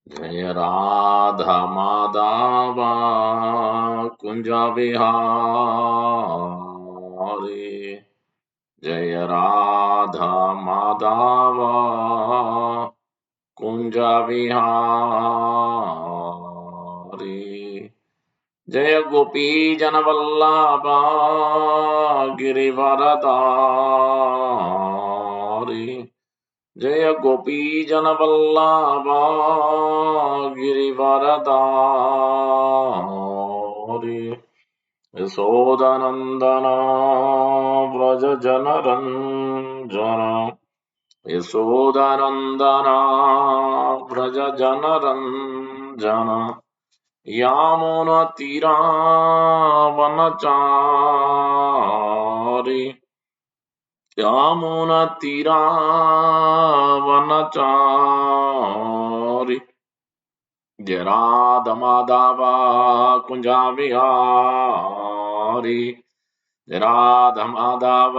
जय राधा माधव कुंज विहारी। जय राधा माधव कुंज विहारी। जय गोपी जनवल्लभ गिरिवरधारी। जय गोपी जनवल्लभ गिरिवरधारी। यशोदानंदन व्रज जनरंजन। यशोदानंदन व्रज जनरंजन। यामुनतीरावनचारि। यामुनतीरावनचारि। जय राधा माधव कुंजा विहारी। जय राधा माधव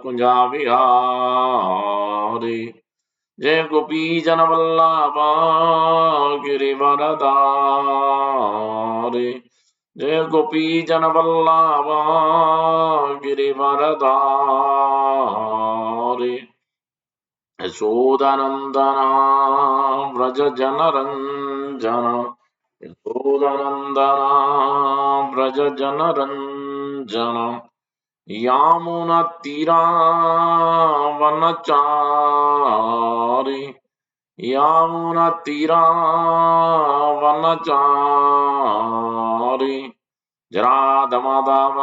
कुंजा विहारी। जय गोपी जनवल्लभ गिरिवरधारी। जय गोपी जनवल्लभ गिरिवरधारी। यशोदानंदन व्रज जनरंजन। यशोदानंदन व्रज जनरंजन। यामुनतीरावनचारि। यामुनतीरावनचारि। जय राधा माधव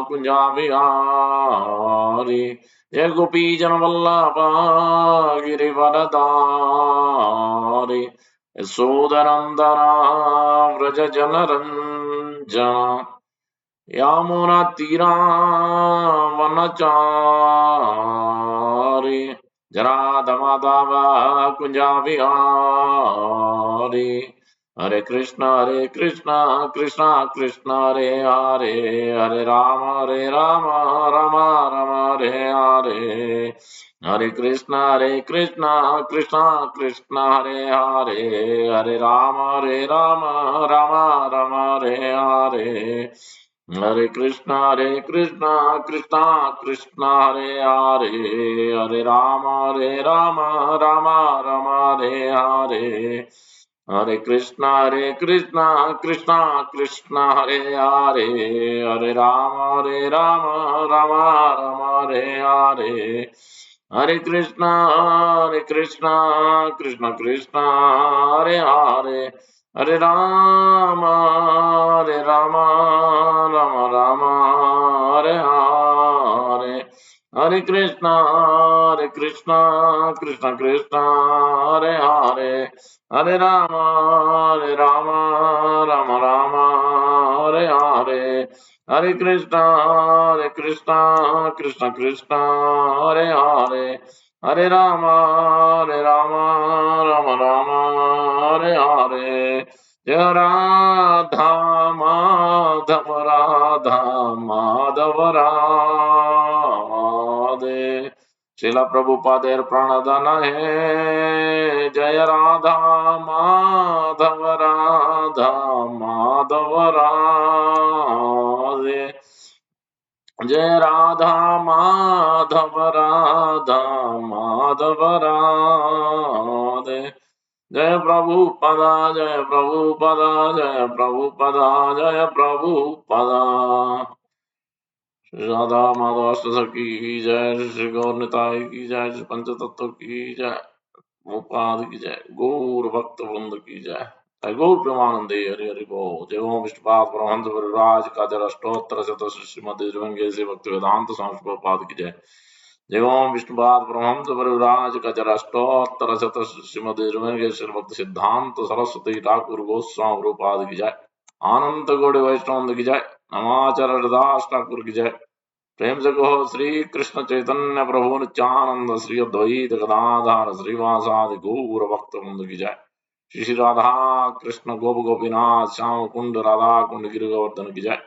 कुंजा विहारी। जय गोपी जनवल्लभ गिरिवरधारी। यशोदानंदन व्रज जनरंजन। यामुनतीरावनचारि। जय राधा माधव कुंजा विहारी। हरे कृष्णा कृष्णा कृष्णा हरे हरे। हरे राम राम राम हरे हरे। हरे कृष्णा कृष्णा कृष्णा हरे हरे। हरे राम राम राम हरे हरे। हरे कृष्णा कृष्णा कृष्णा हरे हरे। हरे राम राम राम हरे हरे। हरे कृष्णा कृष्णा कृष्णा हरे हरे। हरे राम राम हरे हरे। हरे कृष्णा कृष्णा कृष्णा हरे हरे। हरे राम राम राम हरे हरे। हरे कृष्णा कृष्णा कृष्णा हरे हरे। हरे राम राम राम हरे हरे। हरे कृष्णा कृष्णा हरे हरे। हरे राम राम हरे हरे। जय राधा माधव राधा माधव राधे। शिला प्रभुपादेर प्रणदन है। जय राधा माधव राधा माधव राधे। जय राधा माधव राधा माधव राधे। जय प्रभुपदा जय प्रभुपदा जय प्रभुपदा जय प्रभुपदा। श्री राधा माधव अष्टसखी की जय। श्री गौर निताई की जय। श्री पंचतत्व की जय। गोपाद की जय। गौर भक्त वृंद की जय। जय गौर प्रेमानंदे हरि हरि बोल। जय ओम विष्णुपाद परमहंस परिव्राज काजर अष्टोत्तर शत श्रीमद् श्रीरंगे से भक्ति वेदांत स्वामी प्रभुपाद की जय। जय ओम विष्णुपाद परमहंस परिव्राज काजर अष्टोत्तर शत श्रीमद् श्रीरंगे श्री भक्ति सिद्धांत सरस्वती ठाकुर गोस्वामी प्रभुपाद की जय। आनंद गौड़ वैष्णव की जय। नमाचार्य दास ठाकुर की जय। प्रेम से कहो श्री कृष्ण चैतन्य प्रभु नित्यानंद श्री अद्वैत गदाधर श्रीवासादि गौर भक्त वृंद की जय। श्री श्री राधा कृष्ण गोप गोपीनाथ श्याम कुंड राधा कुंड गिरि गोवर्धन की जय।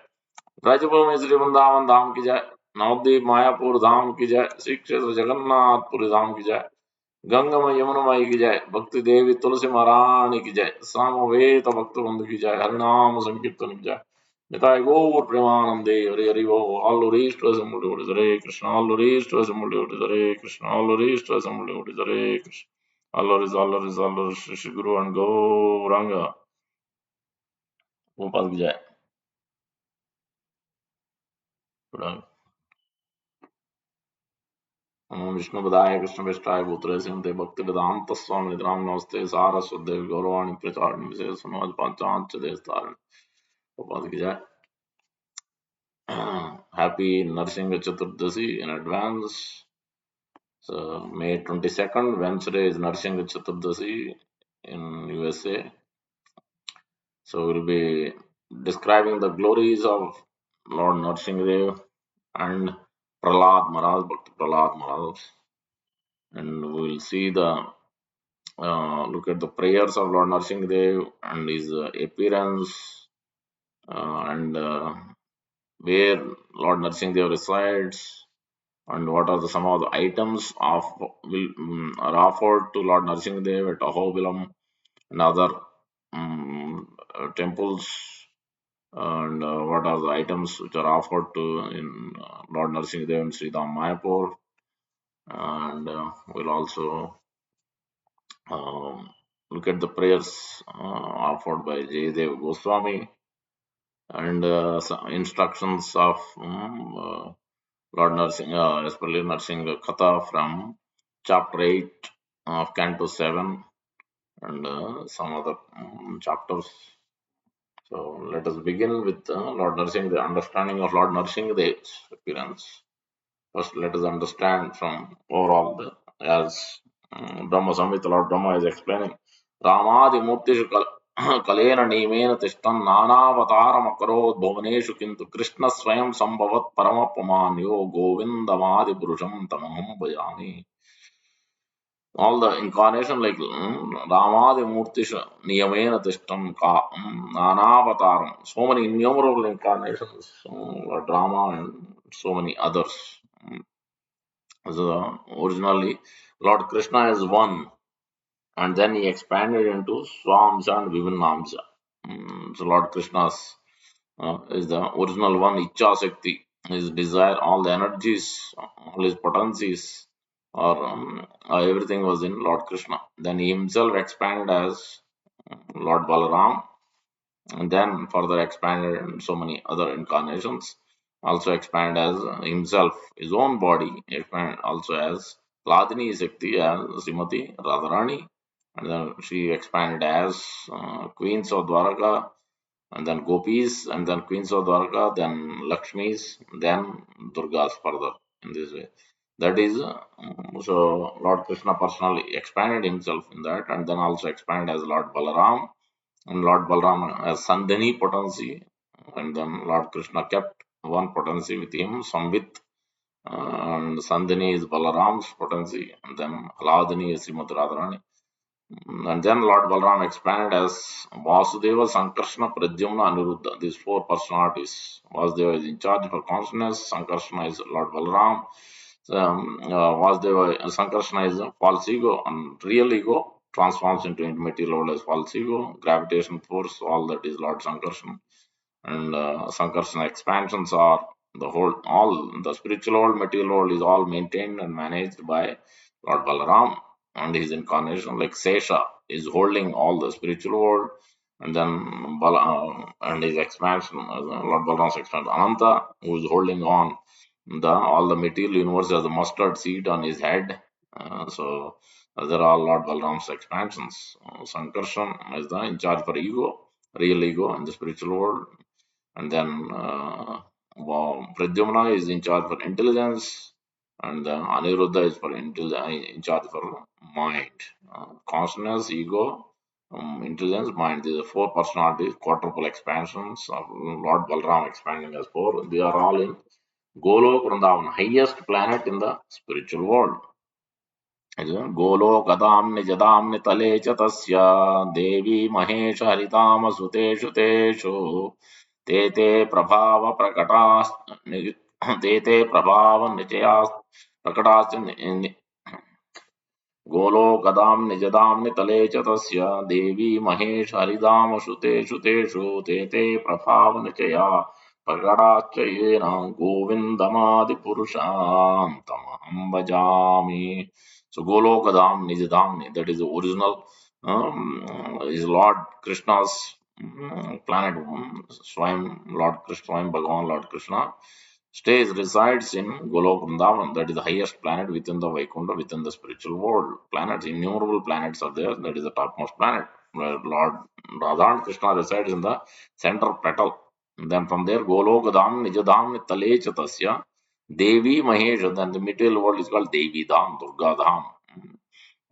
ब्रजभूमि में श्री वृंदावन धाम की जय। नवद्वीप मायापुर धाम की जय। श्री क्षेत्र जगन्नाथपुरी धाम की जय। गंगमय यमुनमय की जय, भक्ति देवी तुलसी महारानी की जय, सामवेद भक्त बंधु की जय, हरिनाम संकीर्तन की जय, निताय गौर प्रेमानंदे, हरि हरि वो, all reached to assemble devotees, Hare Krishna, all reached to assemble devotees, Hare Krishna, all reached to assemble devotees, Hare Krishna, all is Shri Guru and Gauranga, Gopal की जय, विष्णुपदाय कृष्णपिष्टाय भूतले श्रीमते भक्तिवेदांत स्वामी निधनाम नमस्ते सारस्वते गौरवाणी प्रचारिणी विशेष सुनोज पांचांच देस्तारिणी गोपाल की जय. Happy Narasimha Chaturdashi in advance. So May 22nd, Wednesday is Narasimha Chaturdashi in USA. So we'll be describing the glories of Lord Narasimha and Prahlad Maharaj, Bhakti Prahlad Maharaj, and we'll see the look at the prayers of Lord Narasimha and his appearance and where Lord Narasimha resides and what are some of the items of are offered to Lord Narasimha at Ahobilam and other temples, and what are the items which are offered to in Lord Narasimha in Sridham Mayapur, and we'll also look at the prayers offered by Jayadev Goswami and some instructions of Lord Narasimha, especially Narasimha Katha from chapter 8 of Canto 7 and some other chapters. So let us begin with Lord Narasimha, the understanding of Lord Narasimha's appearance. First, let us understand from overall as Brahma Samhita, Lord Brahma is explaining. Ramadi Murtishu Kalena Nimena Tishtan Nanavataram Akarod Bhuvaneshu Kintu Krishna Swayam Sambhavat Paramapaman Yo Govindamadi Purusham Tamaham Bhajami. All the incarnation like Ramadi Murtishu Niyamena Tishtan Nanavataram. So many innumerable incarnations, Lord Rama and so many others. So originally, Lord Krishna is one, and then he expanded into Swamsa and Vibhinnamsa. So Lord Krishna's is the original one, Icha Shakti, his desire, all the energies, all his potencies, or everything was in Lord Krishna. Then he himself expanded as Lord Balaram, and then further expanded in so many other incarnations. Also expand as himself, his own body, expand also as Ladini Shakti as Srimati Radharani, and then she expanded as Queens of Dwaraka, and then Gopis, and then Queens of Dwaraka, then Lakshmis, then Durgas further in this way. That is, so Lord Krishna personally expanded himself in that, and then also expanded as Lord Balaram, and Lord Balaram as Sandhini potency, and then Lord Krishna kept one potency with him, Samvit, and Sandhini is Balaram's potency, and then Haladini is Srimati Radharani. And then Lord Balaram expanded as Vasudeva, Sankarshana, Pradyumna, Aniruddha. These four personalities. Vasudeva is in charge for consciousness, Sankarshana is Lord Balaram, Vasudeva, Sankarshana is false ego, and real ego transforms into immaterial world as false ego, gravitation force, all that is Lord Sankarshan. And Sankarshan expansions are the whole, all the spiritual world, material world is all maintained and managed by Lord Balaram and his incarnation, like Sesha is holding all the spiritual world, and then and his expansion, Lord Balaram's expansion, Ananda, who is holding on the all the material universe as a mustard seed on his head. So there are Lord Balaram's expansions. Sankarshan is the in charge for ego, real ego in the spiritual world, and then Pradyumna is in charge for intelligence, and then Aniruddha is for in charge for mind, consciousness, ego, intelligence, mind. These are four personalities, quadruple expansions of Lord Balram expanding as four. They are all in Golok Vrindavan, highest planet in the spiritual world. गोलोकदाम्नि जदाम्नि तले च तस्य देवी महेश हरितामसुतेषु तेषु ते ते प्रभाव प्रकटास् ते ते प्रभाव निचयास् प्रकटाश्च गोलोकदां निजदां नितले च तस्य देवी महेश हरिदाम श्रुते श्रुतेषु ते ते प्रभावनिचया प्रकटाच्च येन गोविन्दमादिपुरुषां तमहं भजामि. So Golokadam Nijadhamni, that is the original is Lord Krishna's planet. Swayam Lord Krishna, Swayam Bhagavan Lord Krishna stays, resides in Golok Vrindavan, that is the highest planet within the Vaikuntha, within the spiritual world. Planets, innumerable planets are there, that is the topmost planet, where Lord Radha and Krishna resides in the center petal. And then from there, Golokadam Nijadham Talecha Tasya, Devi Mahesh, then the material world is called Devi Dham, Durga Dham.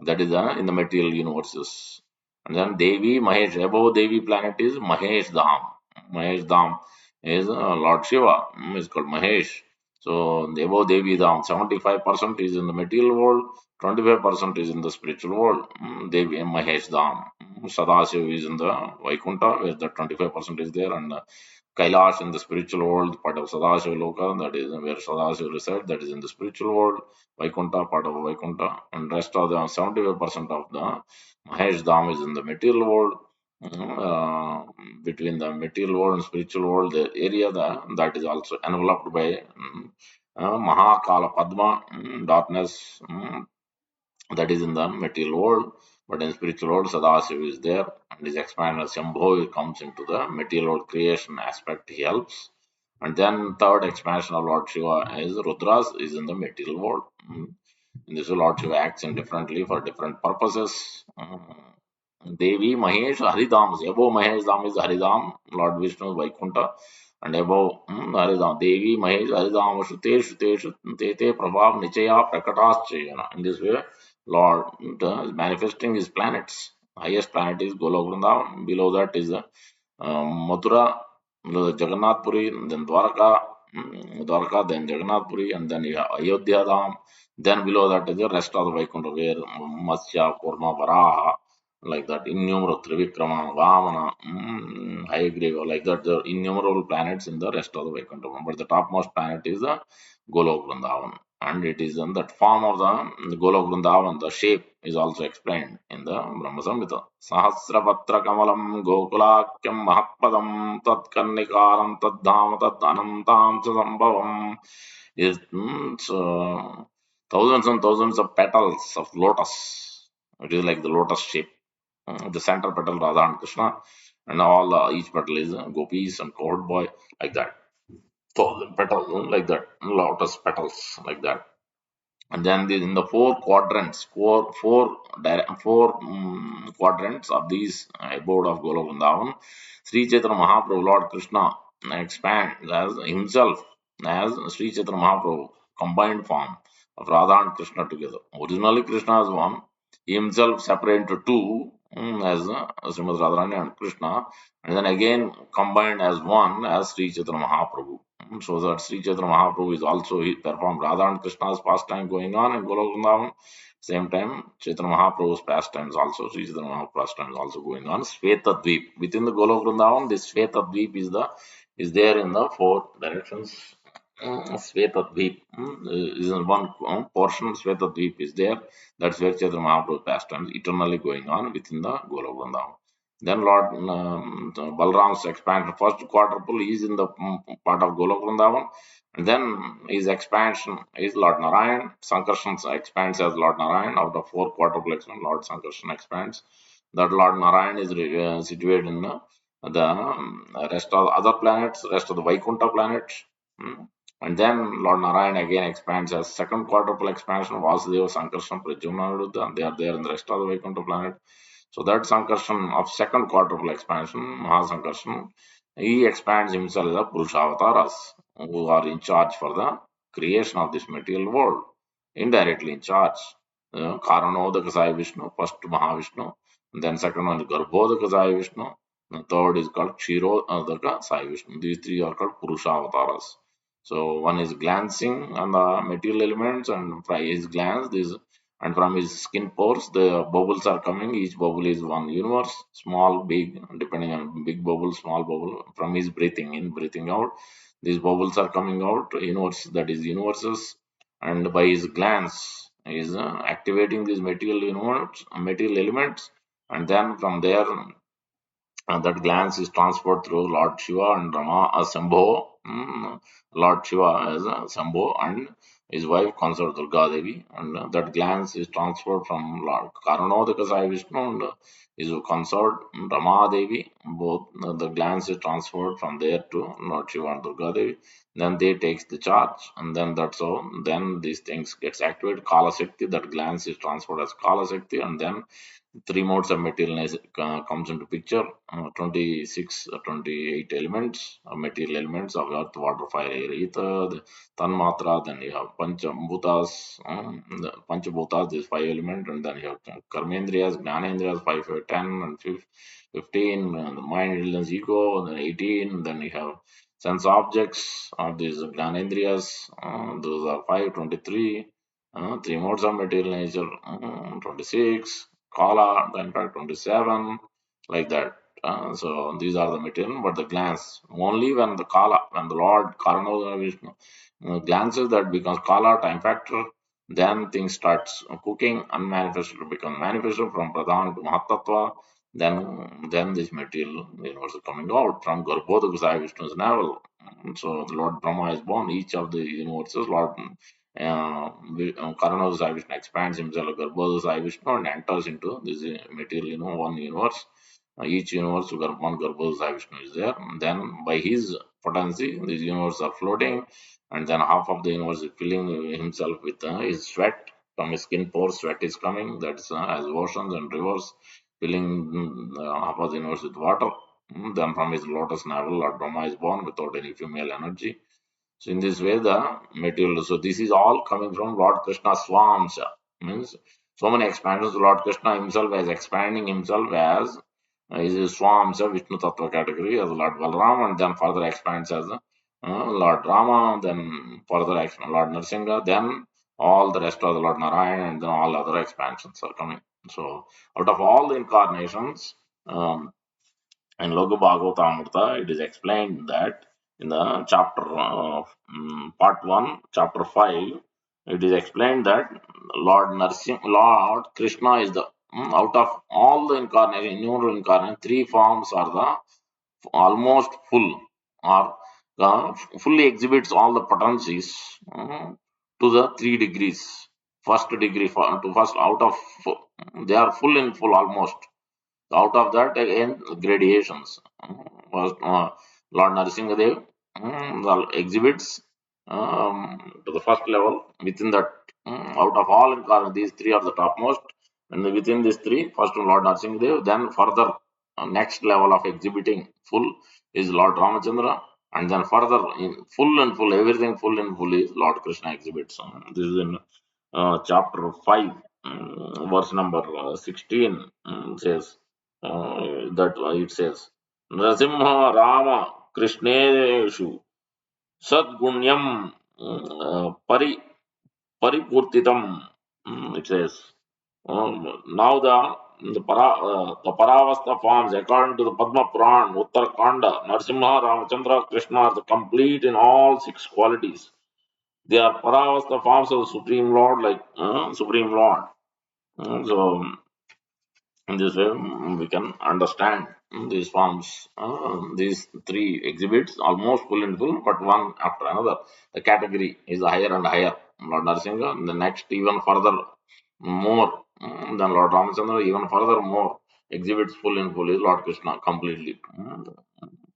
That is in the material universes. And then Devi Mahesh, above Devi planet is Mahesh Dham. Mahesh Dham is Lord Shiva, is called Mahesh. So above Devi Dham, 75% is in the material world, 25% is in the spiritual world. Devi Mahesh Dham. Sadashiva is in the Vaikuntha, where the 25% is there, and Kailash in the spiritual world, part of Sadashiva Loka, that is where Sadashiva resides, that is in the spiritual world. Vaikuntha, part of Vaikuntha, and rest of the 75% of the Mahesh Dham is in the material world. Between the material world and spiritual world, the area that is also enveloped by Mahakala Padma, darkness, that is in the material world. But in spiritual world, Sadashiva is there, and his expander Shambho comes into the material world creation aspect. He helps. And then third expansion of Lord Shiva is Rudras is in the material world. In this Lord Shiva acts in differently for different purposes. Devi Mahesh Haridam. Above Mahesh Dham is Haridam, Lord Vishnu Vaikuntha, and above Haridam. Devi Mahesh Haridam Shute Shute Tete Prabhav Nichaya Prakatascha. In this way, Lord is manifesting his planets. Highest planet is Golok Vrindavan. Below that is Mathura, Jagannath Puri, then Dwarka, Dwarka, then Jagannath Puri, and then you have Ayodhya Dham. Then below that is the rest of the Vaikuntha, where Matsya, Kurma, Varaha, like that, innumerable Trivikrama, Vamana, Hayagriva, like that, there are innumerable planets in the rest of the Vaikuntha. But the topmost planet is the Golok Vrindavan. And it is in that form of the Golok Vrindavan, the shape is also explained in the Brahma Samhita. Sahasrapatra Kamalam Gokulakyam Mahatpadam Tat Karnikaram Tad Dham Tad Anantam Sambhavam is so thousands and thousands of petals of lotus. It is like the lotus shape. The center petal Radha and Krishna, and all each petal is gopis and court boy, like that. Thousand petals like that, lotus petals like that. And then in the four quadrants, four quadrants of these abode of Golok Vrindavan, Sri Chaitanya Mahaprabhu, Lord Krishna, expands as himself as Sri Chaitanya Mahaprabhu, combined form of Radha and Krishna together. Originally Krishna is one, he himself separated into two, as Srimad Radharani and Krishna, and then again combined as one as Sri Chaitanya Mahaprabhu. So that Sri Chaitanya Mahaprabhu is also, he performed Radha and Krishna's pastime going on in Golok Vrindavan. Same time, Chaitanya Mahaprabhu's pastimes also, Sri Chaitanya Mahaprabhu's pastimes also going on. Sweta Dweep. Within the Golok Vrindavan, this Sweta Dweep is there in the four directions. Sweta Dweep is in one portion. Sweta Dweep is there. That's where Chaitanya Mahaprabhu's pastimes eternally going on within the Golok Vrindavan. Then Lord Balram's expansion, first quadruple is in the part of Golok Vrindavan, and then his expansion is Lord Narayan. Sankarshan expands as Lord Narayan. Out of four quadruple expansion, Lord Sankarshan expands. That Lord Narayan is situated in the rest of the other planets, rest of the Vaikuntha planets. And then Lord Narayan again expands as second quadruple expansion. Vasudeva, Sankarshan, Pradyumna, Niruddha, they are there in the rest of the Vaikuntha planet. So that Sankarshan of second quadruple expansion, Mahasankarshan, he expands himself as a Purushavatas who are in charge for the creation of this material world, indirectly in charge. Karanodaka Sai Vishnu, first Mahavishnu, then second one is Garbhodaka Sai Vishnu, the third is called Kshirodaka Sai Vishnu. These three are called Purushavatas. So one is glancing on the material elements, and by his glance, this and from his skin pores the bubbles are coming. Each bubble is one universe, small, big, depending on big bubble, small bubble. From his breathing in, breathing out, these bubbles are coming out, universe, that is universes. And by his glance, is activating these material elements, and then from there that glance is transferred through Lord Shiva and Rama Sambho. Lord Shiva as Sambho and his wife consort Durga Devi, and that glance is transferred from Lord Karanodaka Sai Vishnu and his consort Rama Devi. Both the glance is transferred from there to Lord Shiva and Durga Devi. Then they takes the charge, and then that's how. Then these things gets activated. Kala Shakti, that glance is transferred as Kala Shakti, and then three modes of material comes into picture. 26 28 elements, material elements of earth, water, fire, air, ether, the tanmatra. Then you have panchabhutas, the panchabhutas, these five elements, and then you have karmendriyas, jnanendriyas, 5 5 10 and 15, the mind, intelligence, ego, then 18. Then you have sense objects of these jnanendriyas, those are 5 23. Three modes of material nature, 26. Kala, in fact 27, like that. So these are the material, but the glance only when the Kala, when the Lord Karana Vishnu glances, that becomes Kala time factor. Then things starts cooking, unmanifested becomes manifested from Pradhan to Mahatattva. Then this material universe is coming out from Garbhoda Sai Vishnu's navel. So the Lord Brahma is born. Each of the universes, Lord Karana Sai Vishnu expands himself, Garbhoda Sai Vishnu, and enters into this material, one universe. Each universe, one Garbhoda Sai Vishnu is there. And then by his potency, these universes are floating, and then half of the universe is filling himself with his sweat. From his skin pores, sweat is coming. That's as oceans and rivers filling half of the universe with water. Then from his lotus navel, Lord Brahma is born without any female energy. So in this way, the material. So this is all coming from Lord Krishna Swamsa. Means so many expansions. Lord Krishna himself is expanding himself as is Swamsa Vishnu Tattva category as Lord Balram, and then further expands as Lord Rama, then further Lord Narasimha, then all the rest of the Lord Narayana, and then all other expansions are coming. So out of all the incarnations, in Loga Bhagavatamrita, it is explained that in the chapter part 1, chapter 5, it is explained that Lord Krishna is the out of all the incarnation, innumerable incarnation, three forms are the almost full or fully exhibits all the potencies to the 3 degrees. First degree to first out of they are full in full almost. Out of that, again, gradations. First, Lord Narasimha exhibits to the first level. Within that, out of all incarnations, these three are the topmost. And within these three, first Lord Narasimha, then further next level of exhibiting full is Lord Ramachandra. And then further, in full and full, everything full and full is Lord Krishna exhibits. This is in chapter 5, verse number 16, says that it says, Narasimha Rama Krishneshu Sadgunyam Paripurtitam. It says, now the Paravasta forms according to the Padma Puran, Uttarakanda, Narasimha, Ramachandra, Krishna are the complete in all 6 qualities. They are Paravasta forms of the Supreme Lord, like Supreme Lord. So in this way, we can understand these forms. These three exhibits almost full and full, but one after another. The category is higher and higher. Lord Narasimha, the next even further more than Lord Ramachandra, even further more exhibits full and full is Lord Krishna completely.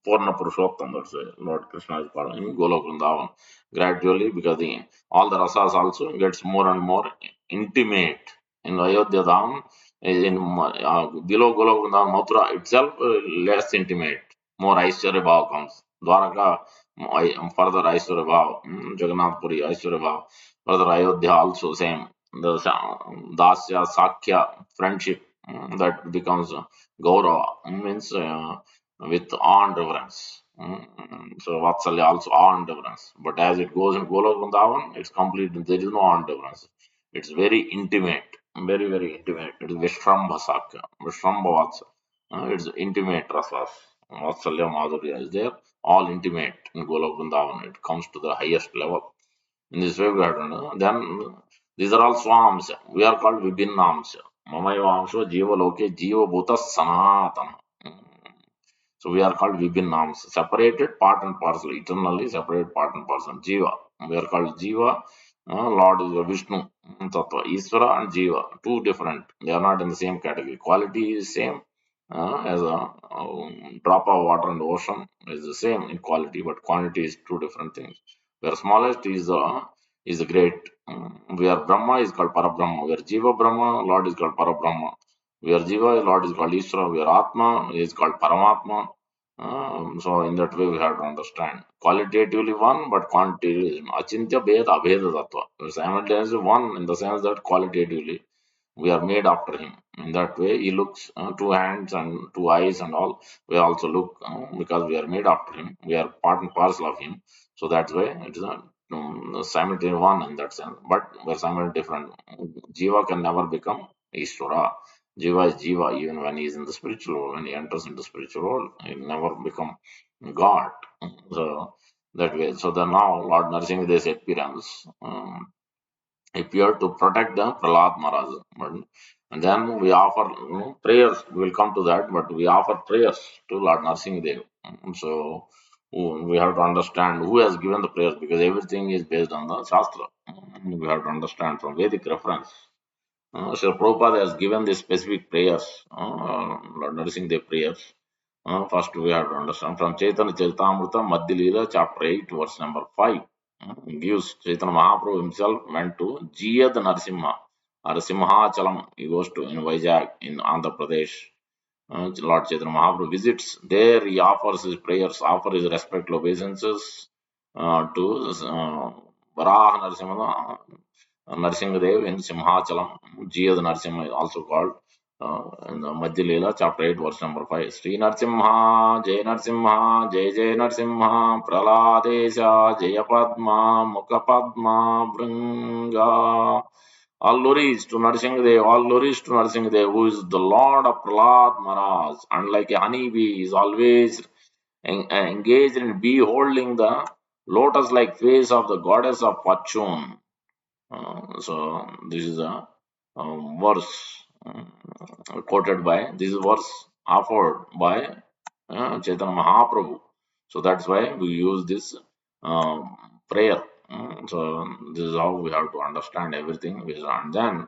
Purna Purushottam, that's why Lord Krishna is called in Golok Vrindavan. Gradually, because all the rasas also gets more and more intimate. In Ayodhya Dham, in below Golok Vrindavan, Mathura itself less intimate. More Aishwarya Bhav comes. Dwaraka, further Aishwarya Bhav. Jagannath Puri, Aishwarya Bhav. Further Ayodhya also same. The Dasya, Sakya, friendship, that becomes Gaurava, means with awe and reverence. So Vatsalya also awe and reverence. But as it goes in Golok Vrindavan, it's complete. There is no awe and reverence. It's very intimate, very very intimate. It is Vishrambha Sakya, Vishrambha Vatsa. It's intimate rasas. Vatsalya Madhurya is there, all intimate in Golok Vrindavan. It comes to the highest level. In this way, we have to know. Then These are all swams. We are called Vibhinnamsha. Mamayamsha Jiva Loke Jiva Bhuta Sanatana. So we are called Vibhinnams, separated part and parcel, eternally separated part and parcel. Jiva. We are called Jiva. Lord is Vishnu, Tattva, Isvara and Jiva, two different. They are not in the same category. Quality is same as a drop of water in the ocean is the same in quality, but quantity is two different things. Where smallest is the great. Where Brahma is called Parabrahma. Where Jiva Brahma, Lord is called Parabrahma. Where Jiva, Lord is called Ishvara. Where Atma is called Paramatma. So in that way we have to understand. Qualitatively one, but quantitatively Achintya Bheda Abheda Tattva. Simultaneously one in the sense that qualitatively we are made after him. In that way, he looks two hands and two eyes and all. We also look because we are made after him. We are part and parcel of him. So that's why it is a simultaneous one in that sense. But we are simultaneously different. Jiva can never become Ishvara. Jiva is Jiva even when he is in the spiritual world. When he enters into the spiritual world, he will never become God. So that way. So the now Lord Narasimha's appearance. Appeared to protect the Prahlad Maharaj. And then we offer prayers. We will come to that, but we offer prayers to Lord Narsingh Dev. So we have to understand who has given the prayers because everything is based on the Shastra. We have to understand from Vedic reference. So Prabhupada has given the specific prayers, Lord Narsingh Dev prayers. First, we have to understand from Chaitanya Charitamrita, Madhya Leela, chapter 8, verse number 5. Gives Chaitanya Mahaprabhu himself went to Jiyad Narasimha or Simhachalam. He goes to in Vizag in Andhra Pradesh. Lord Chaitanya Mahaprabhu visits there. He offers his prayers, offers his respectful obeisances to Varaha Narasimha, Narasimhadev in Simhachalam. Jiyad Narasimha is also called. In the Madhya Leela, chapter 8, verse number 5. Sri Narasimha, Jai Jai Narasimha, Praladesha, Jaya Padma, Mukha Padma, Bringa. All glories to Narasimhadev, all glories to Narasimhadev, who is the Lord of Prahlad Maharaj, and like a honeybee, is always engaged in beholding the lotus like face of the goddess of fortune. So this is a verse quoted by this verse offered by Chaitanya Mahaprabhu. So that's why we use this prayer. So this is how we have to understand everything. And then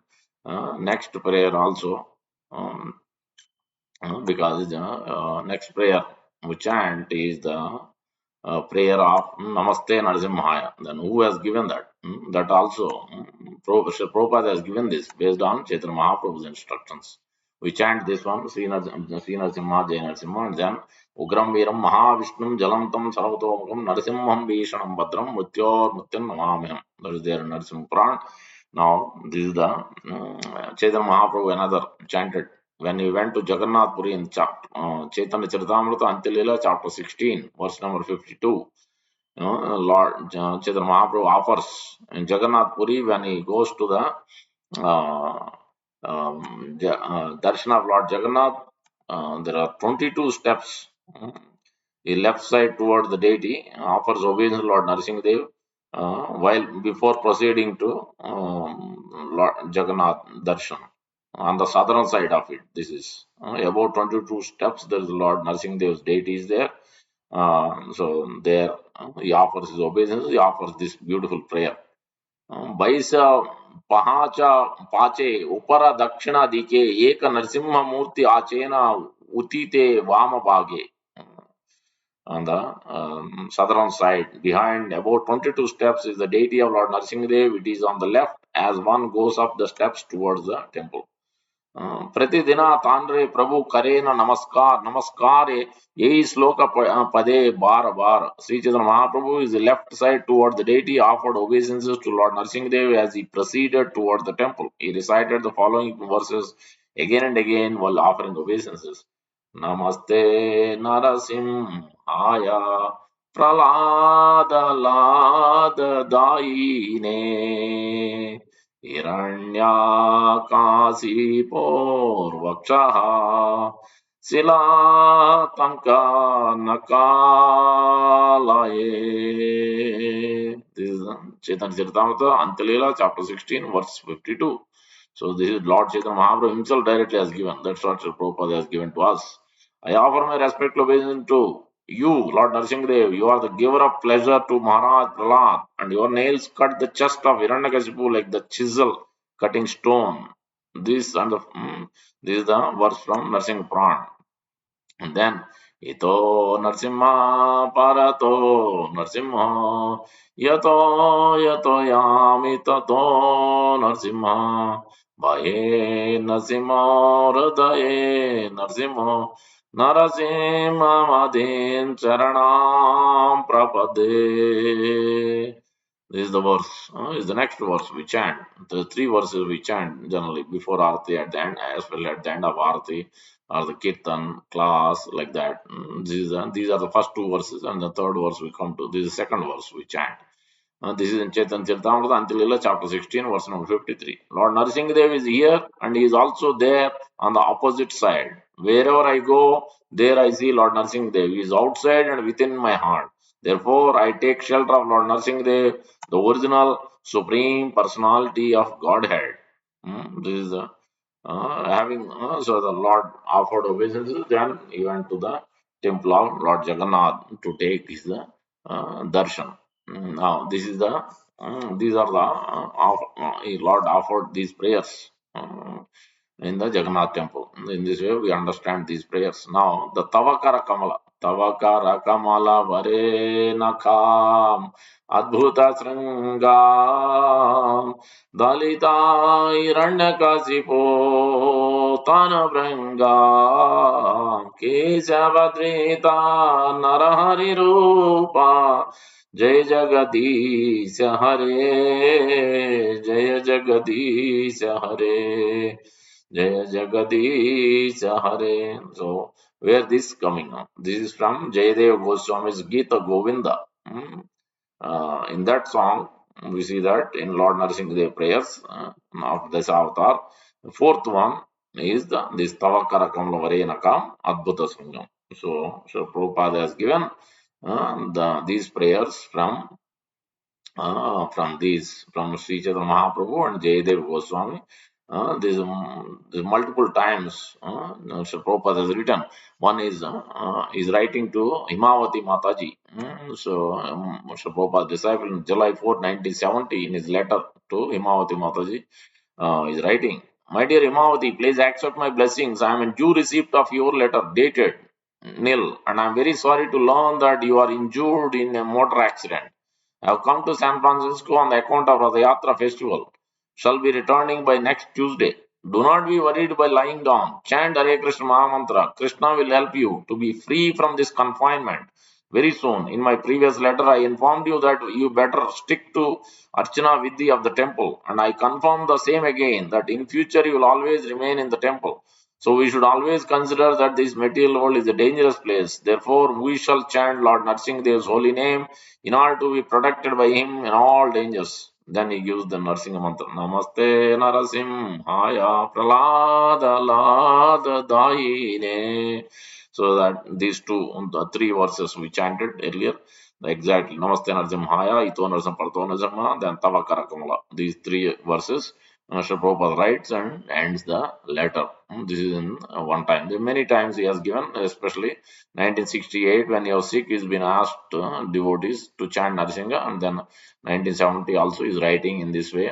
next prayer also, um, because next prayer we chant is the prayer of Namaste Narasimhaya. Then who has given that? That also Prabhupada has given this based on Chaitanya Mahaprabhu's instructions. We chant this one, Sri Narasimha, Jai Narasimha, and then Ugram Veeram Mahavishnum Jalantam Sarvatomukam Narasimham Vishanam Badram Mrityor Mrityam Namamiham. That is there in Narasimha Puran. Now, this is the Chaitanya Mahaprabhu another chanted when he went to Jagannath Puri in Chaitanya Charitamrita Antilila, chapter 16, verse number 52. Lord Chaitanya Mahaprabhu offers in Jagannath Puri when he goes to the darshan of Lord Jagannath. There are 22 steps. The left side towards the deity offers obeisance to Lord Narasimha Dev while before proceeding to Lord Jagannath darshan. On the southern side of it, this is about 22 steps. There is Lord Narasimha Dev's deity is there. So there he offers his obeisance. He offers this beautiful prayer. बैस पहाच पाचे उपर दक्षिण दिके एक नरसिंह मूर्ति Aachen उतिते वाम भागे on the southern side behind about 22 steps is the deity of Lord Narasimhadev. It is on the left as one goes up the steps towards the temple. प्रतिदिन तांड्रे प्रभु करे न नमस्कार नमस्कार यही श्लोक पदे बार बार Sri Chaitanya Mahaprabhu is the left side toward the deity offered obeisances to Lord Narasimhadev as he proceeded toward the temple. He recited the following verses again and again while offering obeisances. Namaste Narasimhaya प्रलादलाददायिने हिरण्याकाशिपोर्वक्षः शिलातङ्कनकालये. This is Chaitanya Charitamrita, Antilila, chapter 16, verse 52. So this is Lord Chaitanya Mahaprabhu himself directly has given. That's what Srila Prabhupada has given to us. I offer my respectful obeisance to you, Lord Narasimhadev. You are the giver of pleasure to Maharaj Prahlad, and your nails cut the chest of Hiranyakashipu like the chisel cutting stone. This and the this is the verse from Narsingh Puran. And then Ito Narasimha Parato Narasimha Yato Yato Yami Tato Narasimha Bhaye Narasimha Hridaye Narasimha Narasimha Madhin Charanam Prapade. This is the verse. Is the next verse we chant. The three verses we chant generally before Arati at the end, as well at the end of Arati or the Kirtan class, like that. These are the first two verses, and the third verse we come to. This is the second verse we chant. This is in Chaitanya Charitamrita, Antilila, chapter 16, verse number 53. Lord Narasimhadev is here, and he is also there on the opposite side. Wherever I go, there I see Lord Narasimhadev. He is outside and within my heart. Therefore, I take shelter of Lord Narasimhadev, the original supreme personality of Godhead. This is having so the Lord offered obeisances. Then he went to the temple of Lord Jagannath to take his darshan. Now this is the these are the Lord offered these prayers in the Jagannath temple. In this way, we understand these prayers. Now the Tavakara Kamala. Tavakara Kamala Vare Nakam Adbhuta Sringam Dalita Hiranyakasipo Tanabhrangam Kesavadrita Narahari Rupa Jai Jagadisha Hare Jai Jagadisha Hare Jaya Jagadisha Hare. So, where this coming on? This is from Jayadev Goswami's Gita Govinda. In that song, we see that in Lord Narasimhadev prayers of this avatar. The fourth one is this Tavakara Kamla Varenakam Adbhuta Sangam. So Prabhupada has given these prayers from Sri Chaitanya Mahaprabhu and Jayadev Goswami. These multiple times Sri Prabhupada has written. One is writing to Himavati Mataji. Sri Prabhupada's disciple in July 4, 1970, in his letter to Himavati Mataji, is writing, "My dear Himavati, please accept my blessings. I am in due receipt of your letter dated nil, and I am very sorry to learn that you are injured in a motor accident. I have come to San Francisco on the account of the Yatra festival. Shall be returning by next Tuesday. Do not be worried by lying down. Chant Hare Krishna Mahamantra. Krishna will help you to be free from this confinement very soon. In my previous letter, I informed you that you better stick to Archana Vidhi of the temple, and I confirm the same again, that in future you will always remain in the temple. So we should always consider that this material world is a dangerous place. Therefore, we shall chant Lord Narasimha's holy name in order to be protected by him in all dangers." Then he gives the Narasimha mantra. Namaste Narasimhaya Pralada Lada Daine. So that these the three verses we chanted earlier, exactly. Namaste Narasimhaya, Ito Narasimha Parto Narasimha, then Tavakara Kamala. These three verses Srila Prabhupada writes and ends the letter. This is in one time. There many times he has given, especially 1968 when he was sick, he's been asked devotees to chant Narasimha, and then 1970 also is writing in this way.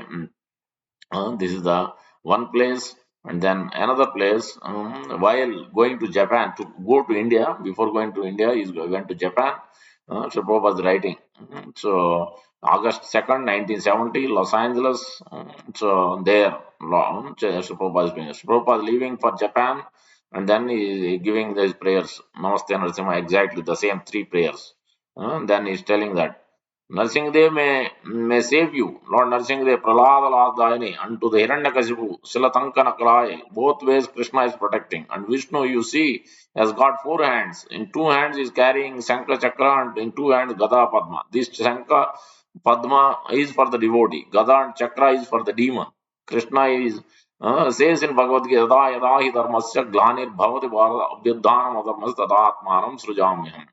This is the one place, and then another place. While going to Japan to go to India, before going to India, he went to Japan. So Prabhupada is writing. So August 2nd, 1970, Los Angeles. So there, so Prabhupada is leaving for Japan, and then he is giving these prayers. Namaste Narasimha, exactly the same three prayers. Then he is telling that Narasimhadev may save you. Lord Narasimhadev, Pralada Ladayani, unto the Hiranyakasipu, Silatankana Kalai, both ways Krishna is protecting. And Vishnu, you see, has got four hands. In two hands he is carrying Shankha Chakra, and in two hands Gada Padma. This Shankha Padma is for the devotee. Gada and Chakra is for the demon. Krishna is says in Bhagavad Gita, Yada Yada Hi Dharmasya Glanir Bhavati Bharata Abhyudhanam Adharmas Tadatmanam Srujamyam.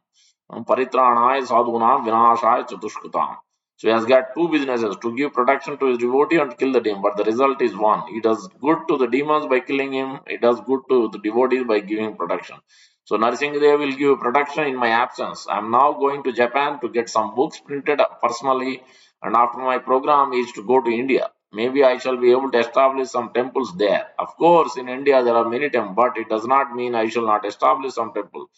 Paritranaय sadhunam vinashaya chatuskutam. So he has got two businesses to give protection to his devotee and kill the demon. But the result is one. He does good to the demons by killing him. He does good to the devotees by giving protection. So Narasimha will give protection in my absence. I am now going to Japan to get some books printed personally, and after my program is to go to India. Maybe I shall be able to establish some temples there. Of course, in India there are many temples, but it does not mean I shall not establish some temples.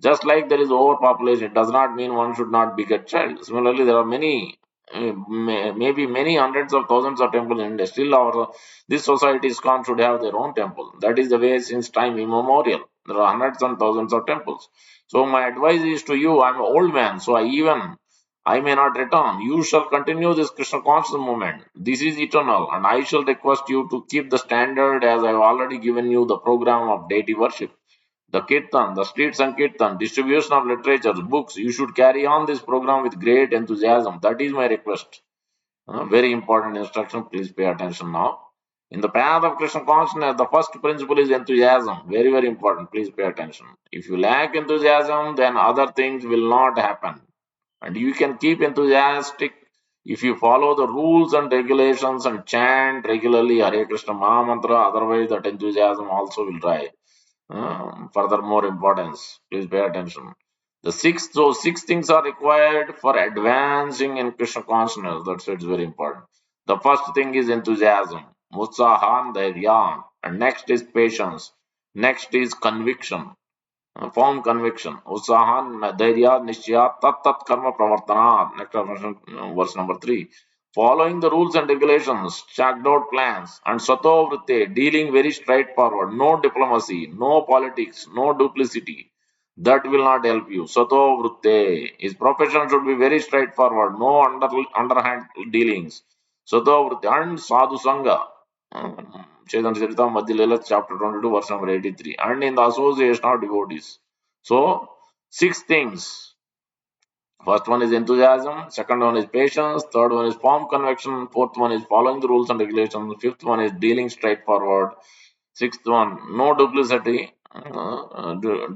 Just like there is overpopulation, it does not mean one should not beget child. Similarly, there are many, maybe many hundreds of thousands of temples in India. Still, our this society ISKCON should have their own temple. That is the way since time immemorial. There are hundreds and thousands of temples. So my advice is to you. I'm an old man, so I may not return. You shall continue this Krishna conscious movement. This is eternal, and I shall request you to keep the standard as I have already given you the program of deity worship. The Kirtan, the street Sankirtan, distribution of literatures, books. You should carry on this program with great enthusiasm. That is my request. Very important instruction. Please pay attention now. In the path of Krishna consciousness, the first principle is enthusiasm. Very, very important. Please pay attention. If you lack enthusiasm, then other things will not happen. And you can keep enthusiastic if you follow the rules and regulations and chant regularly Hare Krishna Maha Mantra. Otherwise, that enthusiasm also will die. Furthermore importance, please pay attention. So six things are required for advancing in Krishna consciousness. That's it's very important. The first thing is enthusiasm, utsahan, dhairya, and next is patience. Next is conviction, firm conviction. Utsahan, dhairya, nishya, tat tat karma pravartana. Next verse number 3. Following the rules and regulations, checked out plans, and sato vritte, dealing very straightforward, no diplomacy, no politics, no duplicity. That will not help you. Sato vritte. His profession should be very straightforward, no underhand dealings. Sato vritte and sadhu sangha. Chaitanya Charita Madhya chapter 22, verse number 83. And in the association of devotees. So, six things. First one is enthusiasm, second one is patience, third one is firm conviction, fourth one is following the rules and regulations, fifth one is dealing straightforward, sixth one, no duplicity,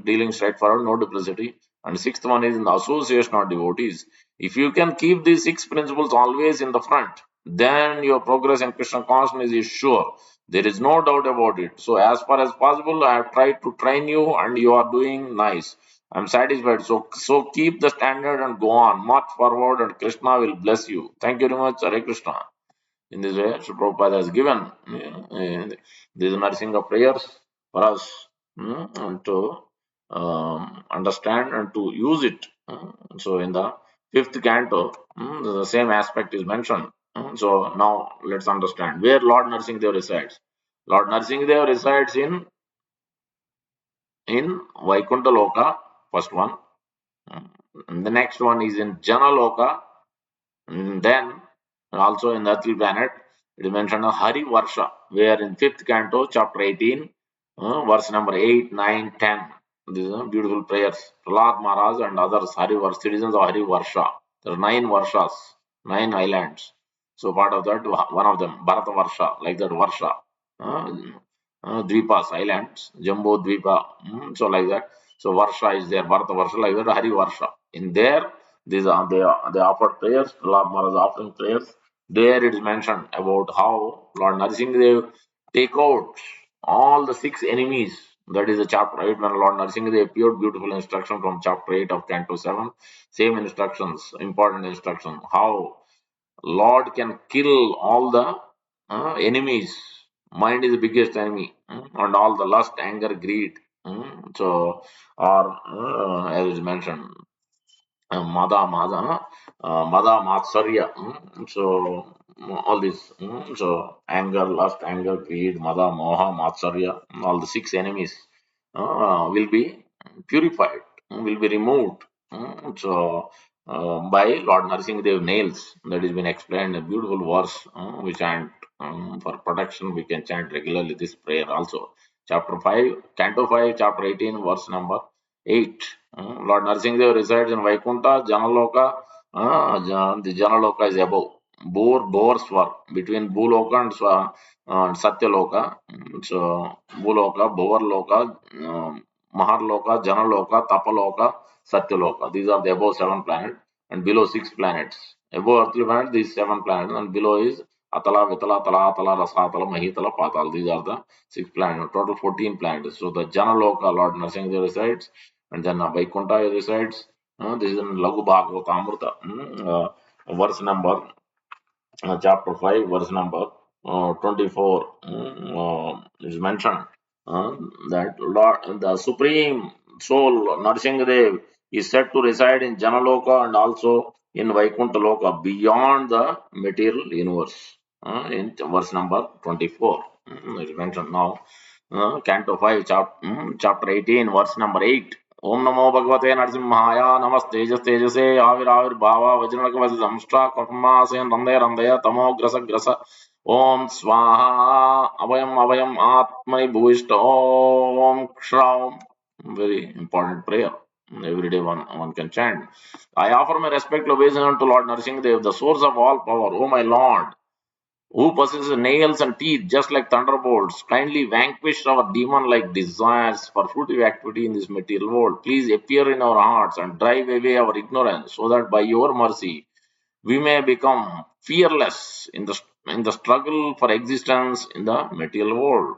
dealing straightforward, no duplicity, and sixth one is in the association of devotees. If you can keep these six principles always in the front, then your progress in Krishna consciousness is sure. There is no doubt about it. So, as far as possible, I have tried to train you, and you are doing nice. I'm satisfied. So keep the standard and go on. March forward, and Krishna will bless you. Thank you very much. Hare Krishna. In this way, Sri Prabhupada has given these Narasimha prayers for us and to understand and to use it. So, in the fifth canto, the same aspect is mentioned. So, now let's understand where Lord Narasimha resides. Lord Narasimha resides in Vaikuntha Loka, first one. And the next one is in Janaloka. And then also in the earthly planet, it is mentioned a Hari Varsha, where in fifth canto, chapter 18, verse number 8, 9, 10. These are beautiful prayers. Prahlad Maharaj and others, Hari Varsha, citizens of Hari Varsha. There are 9 Varshas, 9 islands. So part of that, one of them, Bharata Varsha, like that Varsha. Uh, Dvipas, islands, Jambu Dvipa. So like that. So Varsha is there, Bharata Varsha, like that, Hari Varsha. In there, these are they offered prayers, Lord Maharaj offering prayers. There it is mentioned about how Lord Narasimha take out all the six enemies. That is the chapter 8 when Lord Narasimha appeared. Beautiful instruction from chapter 8 of Canto 7. Same instructions, important instruction. How Lord can kill all the enemies. Mind is the biggest enemy, and all the lust, anger, greed. So, or as is mentioned, Mada Matsarya. So all this. So anger, lust, anger, greed, Mada, Moha, Matsarya, all the six enemies will be purified, will be removed. By Lord Narsingh Dev nails, that has been explained. A beautiful verse we chant for protection. We can chant regularly this prayer also. Chapter 5, Canto 5, Chapter 18, verse number 8. Lord Narasimha resides in Vaikuntha, Janaloka. The Janaloka is above. Boar swar between Bhuloka and Satyaloka. So Bhuloka, Boarloka, Maharloka, Janaloka, Tapaloka, Satyaloka. These are the above 7 planets and below 6 planets. Above earthly planet, these seven planets, and below is Atala, Vitala, Tala, Atala, Rasatala, Mahitala, Patal. These are the six planets, total 14 planets. So the Janaloka, Lord Narasimha resides, and then Vaikuntha resides. This is in Lagu Bhagavata Amrita, verse number chapter 5, verse number 24 is mentioned that Lord, the Supreme Soul, Narasimhadev, is said to reside in Janaloka and also in Vaikuntha Loka beyond the material universe. In verse number 24, is mentioned now. Canto 5, chapter 18, verse number 8. ओम नमो भगवते नरसिंहाय नमस्तेजस्तेजसे आविर्भाव वज्रणक संष्टा कर्मासे रंदय रंदय तमोग्रस gross ओम स्वाहा अभयम अभयम आत्मनि भूयिष्ठ ओम क्षौम. Very important prayer. Every day one can chant. I offer my respect obeisance to Lord Narasimhadev, the source of all power. O my Lord, who possesses nails and teeth just like thunderbolts, kindly vanquish our demon like desires for fruitive activity in this material world. Please appear in our hearts and drive away our ignorance, so that by your mercy we may become fearless in the struggle for existence in the material world.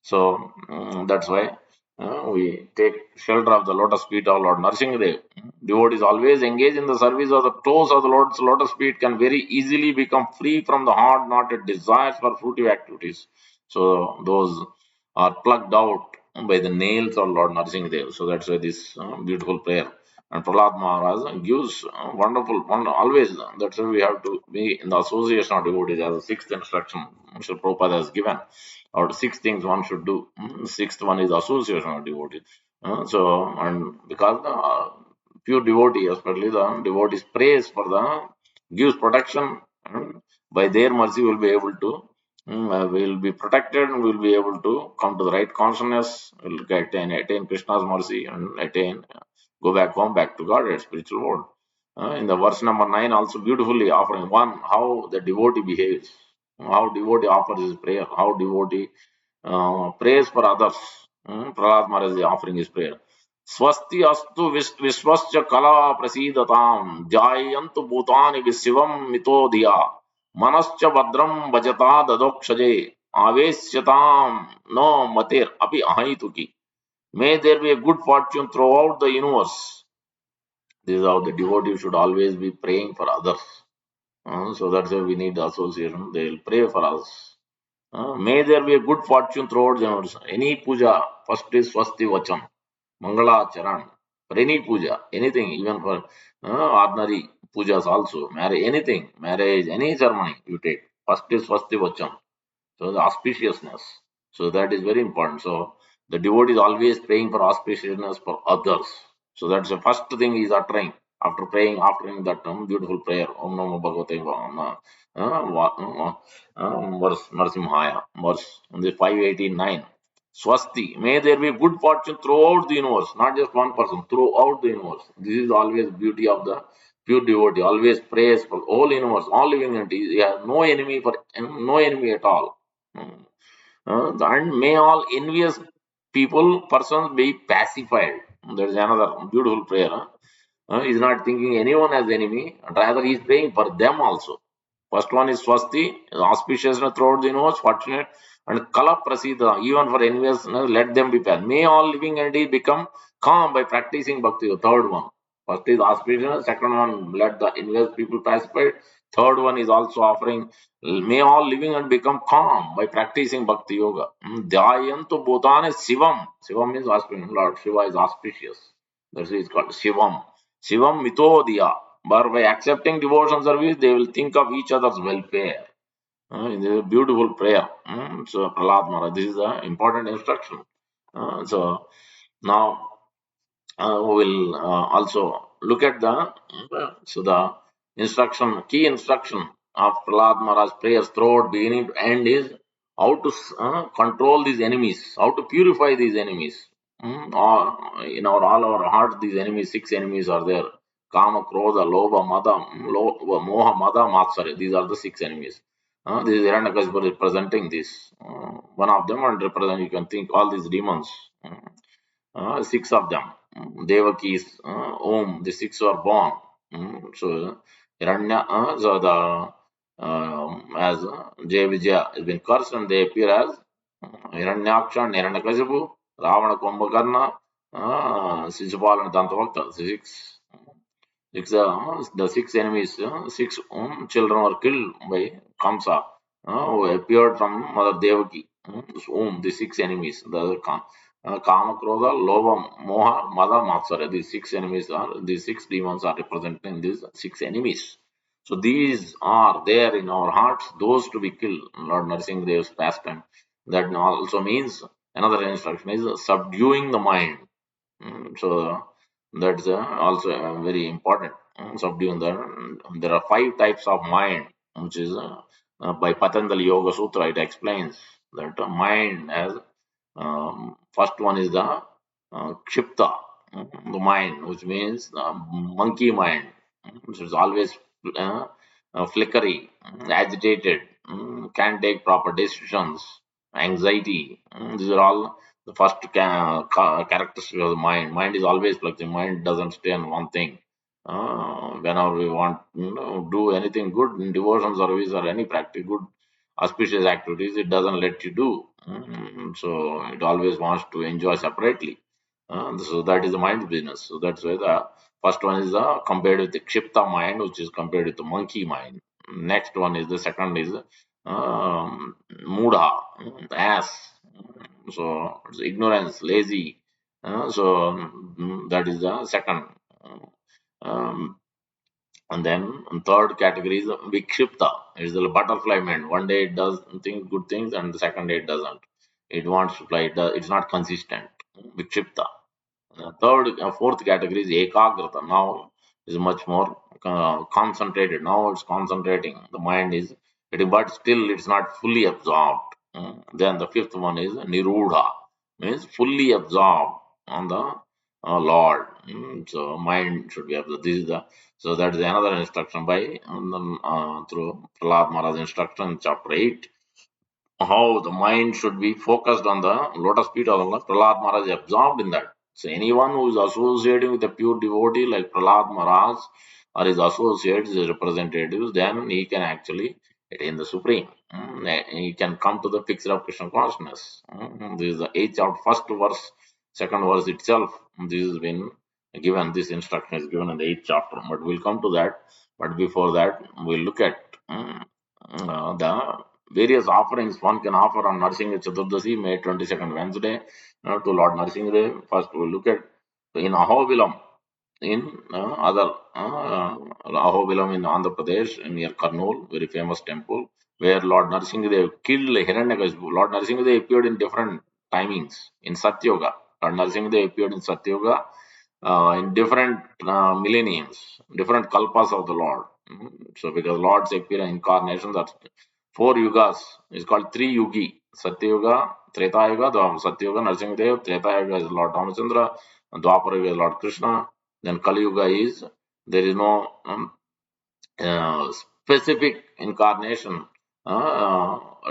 So that's why we take shelter of the lotus feet of Lord Narasimhadev. Devotees always engage in the service of the toes of the Lord's lotus feet can very easily become free from the hard knotted desires for fruitive activities. So those are plucked out by the nails of Lord Narasimhadev. So that's why this beautiful prayer. And Prahlad Maharaj gives wonderful, always. That's why we have to be in the association of devotees as a sixth instruction Mr. Prabhupada has given. Or six things one should do. Sixth one is association of devotees. And because the pure devotee, especially the devotees, prays for the gives protection. By their mercy, will be able to will be protected and will be able to come to the right consciousness, will attain Krishna's mercy and attain, go back home, back to God, at spiritual world. In the verse number 9, also beautifully offering one, how the devotee behaves, how devotee offers his prayer, how devotee prays for others. Prahlad Maharaj is offering his prayer. Swasti astu viswascha kala prasidatam jayantu bhutani vishivam mito dhiya manascha badram bhajata dadokshaje aveshyatam no mater api ahituki. May there be a good fortune throughout the universe. This is how the devotee should always be praying for others. So that's why we need the association. They will pray for us. May there be a good fortune throughout the universe. Any puja, first is Swasti Vacham, Mangala Charan. For any puja, anything, even for ordinary pujas also, marriage, anything, marriage, any ceremony you take. First is Swasti Vacham. So the auspiciousness. So that is very important. So the devotee is always praying for auspiciousness for others. So that's the first thing he is uttering after praying, after that beautiful prayer. Om Namo Bhagavate verse Narasimhaya, verse on the 589. Swasti. May there be good fortune throughout the universe, not just one person, throughout the universe. This is always beauty of the pure devotee. Always prays for all universe, all living entities. He has no enemy at all. And may all envious people, persons be pacified. There is another beautiful prayer. He is not thinking anyone as enemy, rather he is praying for them also. First one is Swasti, auspiciousness throughout the universe, fortunate, and Kala Prasida, even for envious, let them be pacified. May all living entities become calm by practicing bhakti. The third one. First is auspicious, second one, let the envious people pacified. Third one is also offering, may all living and become calm by practicing bhakti yoga. Dhyayantu Bhutane Shivam. Shivam means auspicious. Lord Shiva is auspicious. That's why it's called Shivam. Shivam Mitodiya. But by accepting devotion service, they will think of each other's welfare. It's a beautiful prayer. So, Prahlad Maharaj, this is an important instruction. So, now we will also look at the instruction, key instruction of Prahlad Maharaj prayers throughout beginning to end is how to control these enemies, how to purify these enemies. In all our hearts, these enemies, six enemies are there. Kama, Krodha, Lobha, Moha, Mada, Matsarya. These are the six enemies. This is Hiranyakashipu representing this. One of them, and represent, you can think all these demons. Six of them. Devaki's Om, the six are born. So Hiranya, so the as Jay Vijaya has been cursed and they appear as Hiranyaksha and Hiranyakasipu, Ravana Kumbhakarna, Sisupal and Dantavakta, the six enemies, six children were killed by Kamsa, who appeared from Mother Devaki. The six enemies, Kama, Krodha, Lobha, Moha, Mada, Matsara. These six enemies are, these six demons are representing these six enemies. So these are there in our hearts, those to be killed. Lord Narsingh Dev's pastime. That also means another instruction is subduing the mind. So that's also very important. Subduing there are five types of mind, which is by Patanjali Yoga Sutra. It explains that mind has first one is the kshipta, the mind, which means monkey mind, which is always uh, flickery, agitated, can't take proper decisions, anxiety. These are all the first characteristic of the mind. Mind is always fluctuating. Mind doesn't stay on one thing. Whenever we want, do anything good in devotion service or any practice, good auspicious activities, it doesn't let you do. So it always wants to enjoy separately. So that is the mind business. So that's why the first one is compared with the Kshipta mind, which is compared with the monkey mind. Next one is the second is Mudha, the ass. So it's ignorance, lazy. That is the second. Um, and then third category is Vikshipta. It's the butterfly mind. One day it does things, good things, and the second day it doesn't. It wants to fly. It's not consistent. Vikshipta. Fourth category is Ekagrata. Now is much more concentrated. Now it's concentrating. The mind is, but still it's not fully absorbed. Then the fifth one is Nirudha, means fully absorbed on the Lord. So mind should be absorbed. This is the, so that is another instruction by through Prahlad Maharaj instruction, chapter 8, how the mind should be focused on the lotus feet of Allah. Prahlad Maharaj is absorbed in that. So anyone who is associating with a pure devotee like Prahlad Maharaj or his associates, his representatives, then he can actually attain the supreme. He can come to the picture of Krishna consciousness. This is the eighth chapter, first verse, second verse itself. This has been given. This instruction is given in the eighth chapter. But we'll come to that. But before that, we'll look at the various offerings one can offer on Narsingh Chaturdashi, May 22nd, Wednesday, to Lord Narsingh. First, we'll look at in Ahobilam, in other Ahobilam in Andhra Pradesh, near Karnool, very famous temple, where Lord Narasimha killed Hiranyakasipu. Lord Narasimha appeared in different timings in Satyuga. Lord Narasimha appeared in Satyuga in different millenniums, different kalpas of the Lord. So, because Lord's appear incarnations are four yugas, is called three yugi. Satyuga, Treta Yuga, the Satyuga, Narasimha, Treta Yuga is Lord Ramachandra, and Dwapara Yuga is Lord Krishna. Then Kali Yuga is, there is no specific incarnation,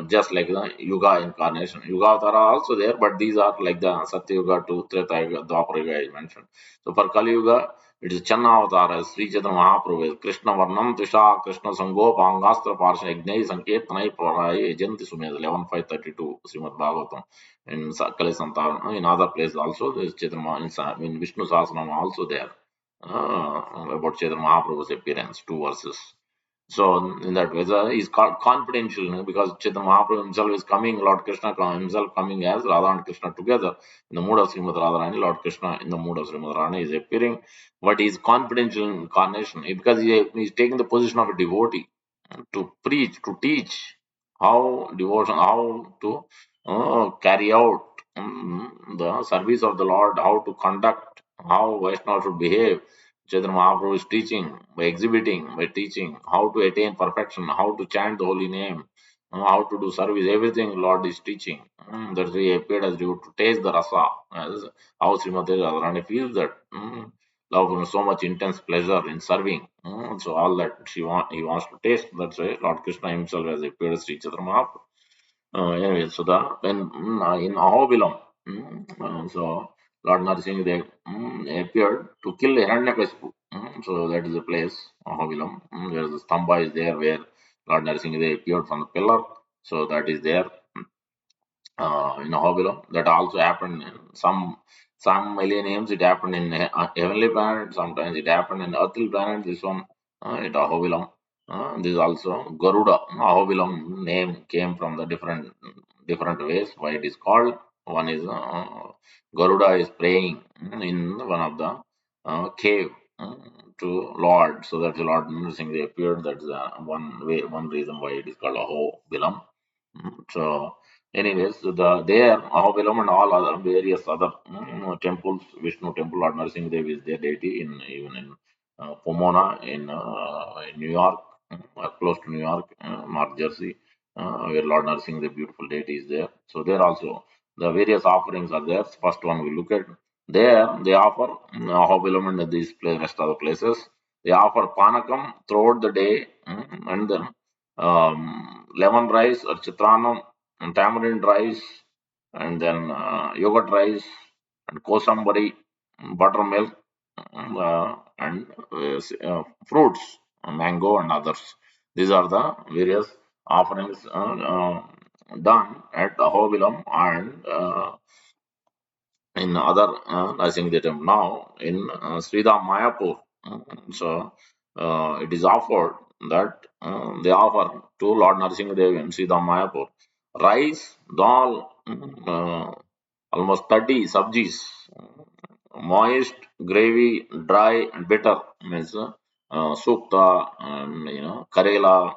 just like the Yuga incarnation. Yuga Avtara are also there, but these are like the Satya Yuga to Treta Yuga, Dwapara Yuga I mentioned. So for Kali Yuga, it is Channa Avtara, Sri Chaitanya Mahaprabhu, Krishna Varnam, Trisha, Krishna Sango, Pangastra, Parsha, Ignai, Sanket, Tanai, Parai, Janti Sumed, 11.532, Srimad Bhagavatam. In Kali Santaram, in other places also, there is Chaitanya, in Vishnu Sahasranam also there. About Chaitanya Mahaprabhu's appearance, two verses. So in that way, is called confidential, because Chaitanya Mahaprabhu himself is coming, Lord Krishna himself coming as Radha and Krishna together in the mood of Srimad Radharani. Lord Krishna in the mood of Srimad Radharani is appearing, but he is confidential incarnation because he is taking the position of a devotee to preach, to teach how devotion, how to carry out the service of the Lord, how to conduct, how Vaishnava should behave. Chaitanya Mahaprabhu is teaching, by exhibiting, by teaching how to attain perfection, how to chant the holy name, how to do service, everything Lord is teaching. That's why he appeared as to taste the rasa, as how Srimati Radharani feels that. Love and so much intense pleasure in serving. So all that he wants to taste. That's why Lord Krishna himself has appeared as Sri Chaitanya Mahaprabhu. Anyway, so the when in Ahobilam, so Lord Narasimha appeared to kill Hiranyakasipu. So that is the place, Ahobilam. There is the Stamba is there where Lord Narasimha appeared from the pillar. So that is there in Ahobilam. That also happened in some millenniums. It happened in heavenly planet. Sometimes it happened in earthly planet. This one at Ahobilam. This is also Garuda. Ahobilam name came from the different ways why it is called. One is Garuda is praying in one of the cave to Lord. So that's Lord Nrsimha appeared. That's one way, one reason why it is called Ahobilam. So, anyways, there Ahobilam and all other various other temples, Vishnu temple, Lord Narasimha Dev is their deity in even in Pomona in New York, close to New York, North Jersey, where Lord Narasimha, the beautiful deity, is there. So there also the various offerings are there. First one we look at there they offer Ahobilam and these rest of the places. They offer panakam throughout the day, and then lemon rice or chitranam, and tamarind rice, and then yogurt rice, and kosambari, buttermilk, and fruits, mango and others. These are the various offerings done at Ahobilam and in other nursing temple. Now in Sridham Mayapur, so it is offered that they offer to Lord Narasimha Dev in Sridham Mayapur rice, dal, almost 30 sabjis, moist, gravy, dry, and bitter means sukta, karela,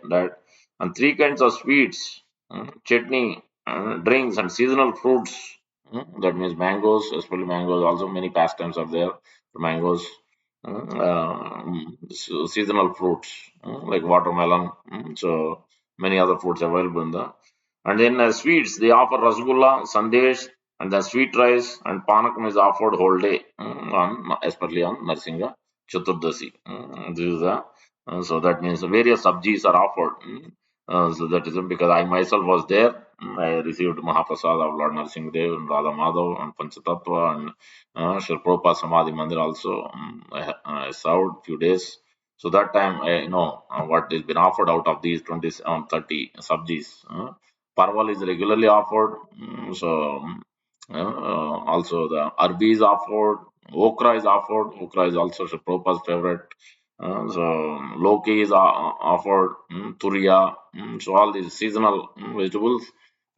that, and three kinds of sweets, chutney, drinks, and seasonal fruits. That means mangoes, especially mangoes. Also, many pastimes are there. Mangoes, seasonal fruits like watermelon. So many other fruits available in the. And then sweets, they offer rasgulla, sandesh, and then sweet rice and panakam is offered whole day especially on Narsinga Chaturdasi. This is so that means various sabjis are offered. So that is because I myself was there. I received Mahaprasad of Lord Narsingh Dev and Radha Madhav and Panchatattva and Sri Prabhupada Samadhi Mandir also. I served few days. So that time, I know what is been offered out of these 20, 30 sabjis. Parval is regularly offered. Also the arbi is offered. Okra is offered. Okra is also Sri Prabhupada's favorite. So Loki is offered. Turiya. So all these seasonal vegetables.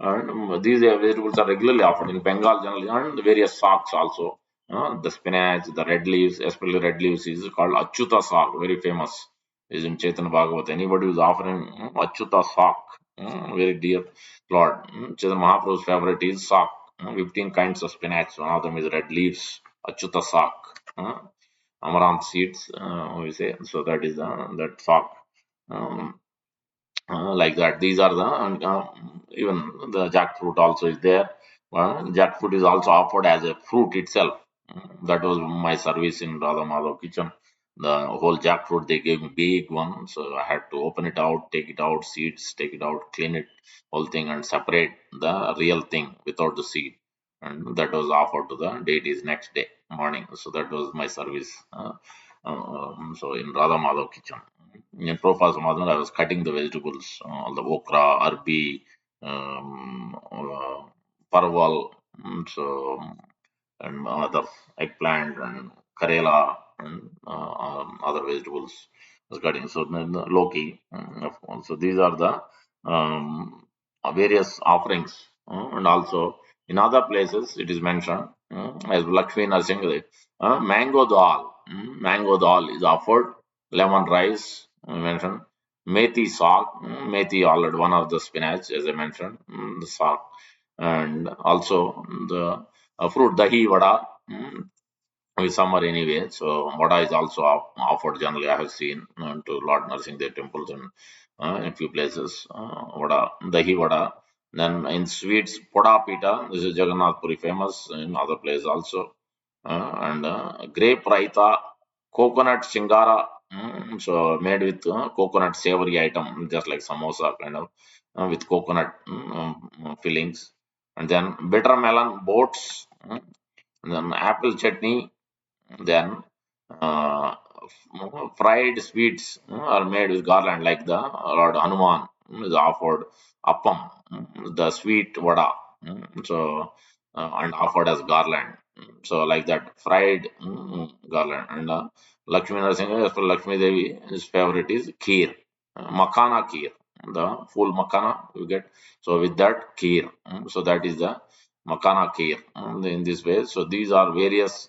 And these vegetables are regularly offered in Bengal generally, and the various socks also. The spinach, the red leaves, especially red leaves, is called Achyuta sock, very famous. Is in Chaitanya Bhagavat. Anybody who is offering Achyuta sock, very dear Lord. Chaitanya Mahaprabhu's favorite is sock. 15 kinds of spinach. One of them is red leaves, Achyuta sock. Amaranth seeds, we say. So that is that sock. Um, like that. These are the even the jackfruit also is there. Jackfruit is also offered as a fruit itself. That was my service in Radha Madhav kitchen. The whole jackfruit they gave me big one, so I had to open it out, take it out, seeds, take it out, clean it, whole thing, and separate the real thing without the seed. And that was offered to the deities next day morning. So that was my service. So in Radha Madhav kitchen. In Prabhupada's Madhavan, I was cutting the vegetables, all the okra, arbi, parval, so, and other eggplant and karela and other vegetables. I was cutting. So then the Loki, of course. So these are the various offerings, and also in other places it is mentioned as Lakshmi Narsinga, mango dal. Mango dal is offered, lemon rice, I mentioned, methi saag, methi already one of the spinach as I mentioned, the saag, and also the fruit dahi vada. With summer anyway, so vada is also offered generally. I have seen to Lord Nursing their temples in a few places. Vada, dahi vada. Then in sweets, poda pita. This is Jagannath Puri famous. In other places also, and grape raita, coconut shingara. So made with coconut savory item, just like samosa kind of, with coconut fillings, and then bitter melon boats, and then apple chutney, then uh, fried sweets are made with garland, like the Lord Hanuman is offered appam, the sweet vada, so and offered as garland. So like that fried garland. And Lakshmi Narasimha, as for Lakshmi Devi, his favorite is kheer, makhana kheer, the full makhana you get. So with that kheer, so that is the makhana kheer in this way. So these are various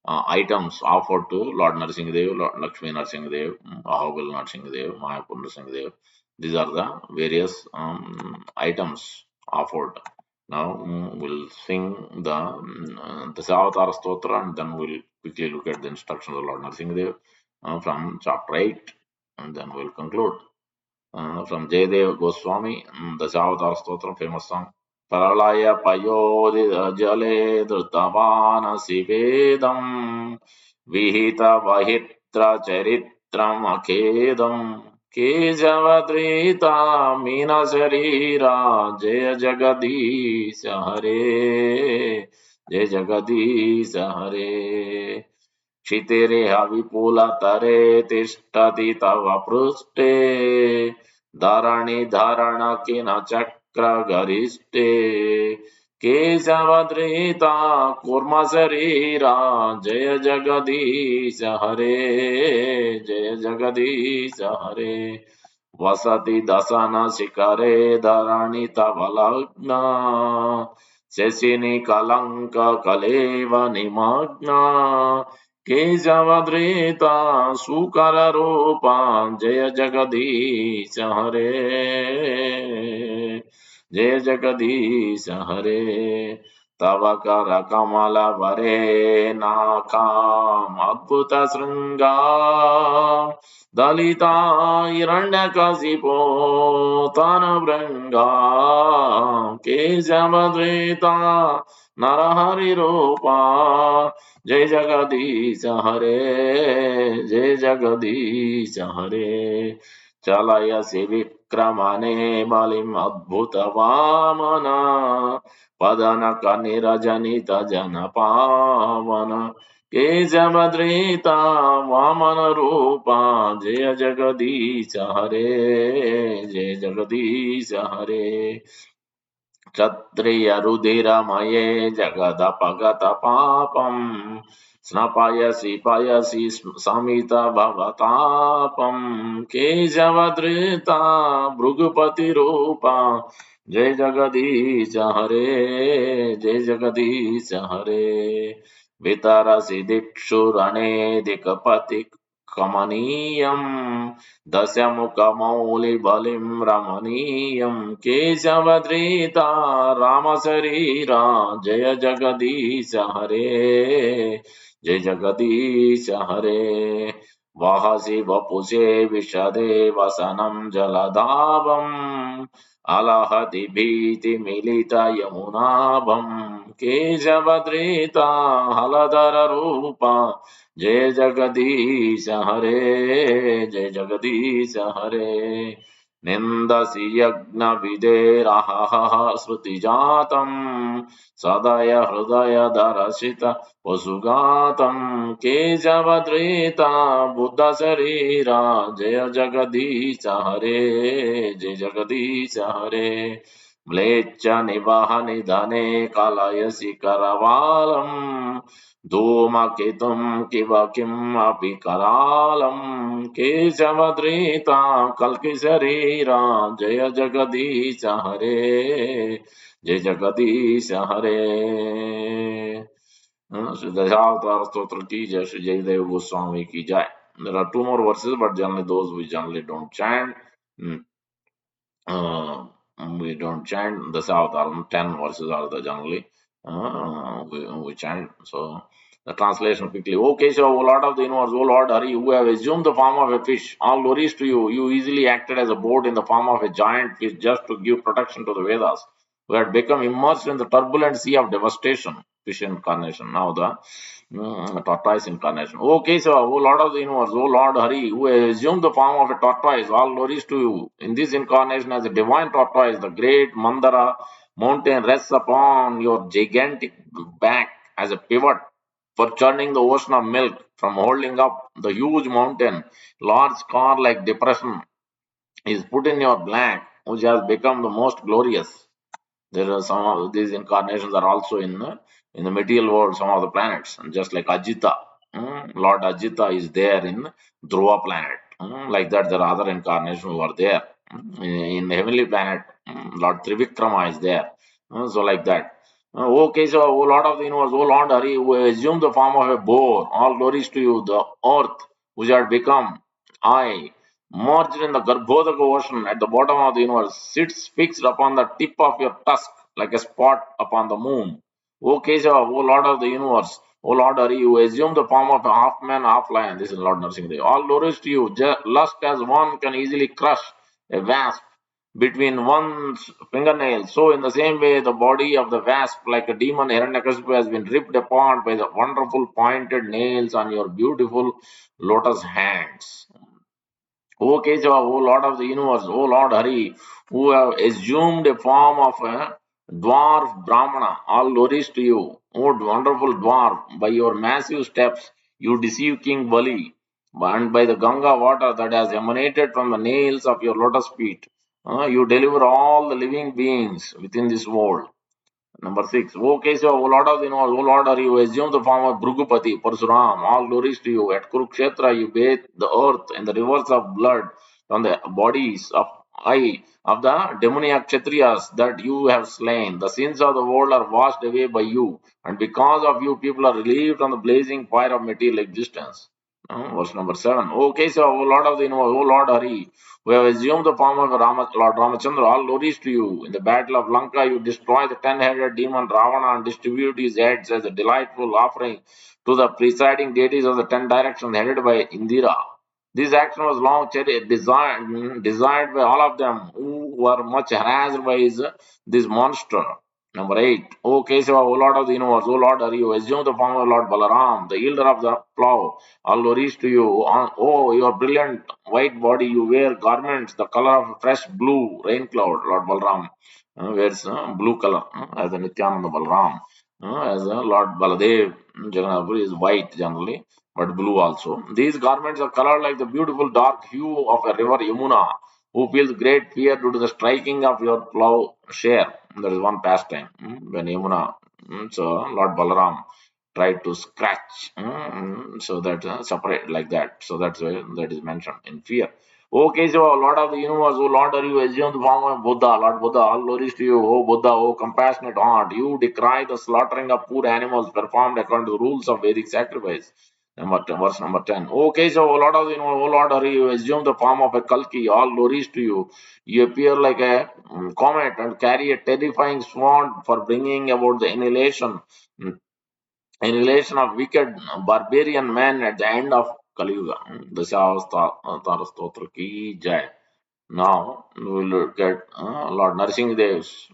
items offered to Lord Narasimhadev, Lord Lakshmi Narasimhadev, Ahobil Narasimhadev, Mayapur Narasimhadev. These are the various items offered. Now we'll sing the Savatara Stotra, and then we'll quickly look at the instructions of Lord Narasimhadev from chapter 8, and then we'll conclude. From Jaydev Goswami, the Savatara Stotra, famous song. Pralaya Payodida Jale Drutavanasi Vedam Vihita Vahitra Charitram Akedam Kejavadrita Mina Sharira Jaya Jagadis Hare Jaya Jagadis Hare क्षितिरिह विपुलतरे तिष्ठति तव पृष्ठे धरणिधरण चक्रगरिष्ठे केशवधृता कुर्म शरीरा जय जगदीश हरे जय जगदीश हरे वसति दशन शिखरे धरणि तव लग्ना शशिनि कलंक कलेव निमग्ना केशवधृता सुकर रूपा जय जगदीश हरे जय जगदीश हरे तव कर कमल वरे नाकाम अद्भुत श्रृंगा दलिता हिरण्यकशिपो तन भृंगा केशवधृता नरहरि रूपा जय जगदीश हरे जय जगदीश हरे चलयसि विक्रमणे बलिम् अद्भुत वामन पदनक निरजनित जन पावन केशवधृता वामन रूपा जय जगदीश हरे जय जगदीश हरे क्षत्रियरुधिरमये जगदपगत पापम् स्नपयसि पयसि समित भवतापम् केशवधृता भृगुपतिरूपा जय जगदीश हरे जय जगदीश हरे वितरसि दिक्षु रणे दिक्पति कमनीयम् दशमुखमौलिबलिं रमणीयं केशवधृता रामशरीरा जय जगदीश हरे जय जगदीश हरे वहसि वपुषे विशदे वसनं जलधावम् अलहति भीतिमिलित यमुनाभम् केशवधृता हलधर रूपा जय जगदीश हरे जय जगदीश हरे निन्दसि यज्ञ विदेरहः श्रुतिजातम् सदय हृदय दर्शित वसुगातम् केशवधृता बुद्ध शरीरा जय जगदीश हरे जय जगदीश हरे म्लेच्छ निवह निधने कलयसि करवालम् धूमकेतुं किव किम् अपि करालम् केशवधृता कल्किशरीरा जय जगदीश हरे जय जगदीश हरे श्री दशावतार स्तोत्र की जय, श्री जयदेव गोस्वामी की जय. There are two more verses, but generally those we generally don't chant. Uh, we don't chant the Savataram. 10 verses are the generally we chant. So the translation quickly. Okay, so O Lord of the universe, O Lord Hari, who have assumed the form of a fish, all glories to you. You easily acted as a boat in the form of a giant fish just to give protection to the Vedas, who had become immersed in the turbulent sea of devastation. Fish incarnation. Now the tortoise incarnation. Okay, so, O Lord of the universe, O Lord Hari, who assumed the form of a tortoise, all glories to you. In this incarnation as a divine tortoise, the great Mandara mountain rests upon your gigantic back as a pivot for churning the ocean of milk, from holding up the huge mountain, large scar like depression is put in your blank, which has become the most glorious. There are some of these incarnations are also in the material world, some of the planets, and just like Ajita, Lord Ajita is there in Dhruva planet. Like that, there are other incarnations who are there. In the heavenly planet. Lord Trivikrama is there. So like that. Okay, so O Lord of the universe, O Lord Hari, who assumed the form of a boar, all glories to you, the earth, which had become I, merged in the Garbhodaka ocean at the bottom of the universe, sits fixed upon the tip of your tusk like a spot upon the moon. O Kesava, O Lord of the universe, O Lord Hari, you assume the form of a half man, half lion. This is Lord Narasimha. All glories to you, lust as one can easily crush a wasp between one's fingernails. So, in the same way, the body of the wasp, like a demon Hiranyakasipu, has been ripped apart by the wonderful pointed nails on your beautiful lotus hands. O Kesava, O Lord of the universe, O Lord Hari, who have assumed a form of a dwarf Brahmana, all glories to you. O wonderful dwarf, by your massive steps, you deceive King Bali, and by the Ganga water that has emanated from the nails of your lotus feet, you deliver all the living beings within this world. Number six, O Kesava, O Lord of the universe, O Lord, are you assume the form of Bhrugupati, Parsuram, all glories to you. At Kurukshetra, you bathe the earth in the rivers of blood from the bodies of the demoniac Kshatriyas that you have slain. The sins of the world are washed away by you, and because of you, people are relieved from the blazing fire of material existence. Verse number 7. O Kesava, O Lord of the universe, O Lord Hari, who have assumed the form of Lord Ramachandra, all glories to you. In the battle of Lanka, you destroy the 10-headed demon Ravana and distribute his heads as a delightful offering to the presiding deities of the 10 directions headed by Indira. This action was long desired by all of them who were much harassed by this monster. Number 8. O Kesava, O Lord of the universe, O Lord Hari, you assume the form of Lord Balaram, the yielder of the plough. All glories to you. Oh, your brilliant white body, you wear garments the color of a fresh blue rain cloud. Lord Balaram wears blue color as a Nityananda Balaram. As a Lord Baladev, Jagannath is white generally, but blue also. These garments are colored like the beautiful dark hue of a river Yamuna, who feels great fear due to the striking of your plow share. There is one pastime when Yamuna, so Lord Balaram tried to scratch so that separate like that. So that's why that is mentioned in fear. Okay, so Lord of the universe, O Lord, are you assume the form of Buddha, Lord Buddha, all glories to you, O Buddha, O compassionate heart, you decry the slaughtering of poor animals performed according to the rules of Vedic sacrifice. Verse number 10. Okay, so O Lord of the universe, O Lord, are you assume the form of a Kalki, all glories to you. You appear like a comet and carry a terrifying sword for bringing about the annihilation mm, annihilation of wicked barbarian men at the end of Kali Yuga. Dashavastara Stotra ki jai. Now we will look at Lord Narsingh Dev's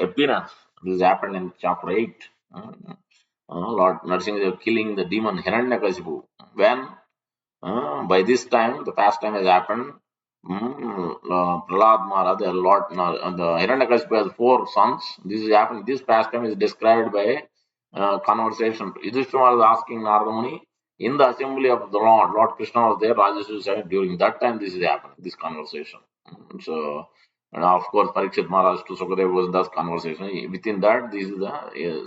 appearance. This happened in chapter 8. Lord Narsingh Dev killing the demon Hiranyakasipu. When by this time, the pastime has happened. Prahlad Maharaj, the Lord, the Hiranyakasipu has four sons. This is happening. This pastime is described by conversation. Yudhishthira was asking Narada Muni in the assembly of the Lord. Lord Krishna was there. Rajasu said during that time this is happening. This conversation. So. And of course, Parikshit Maharaj to Sukadeva was in that conversation. Within that, this is the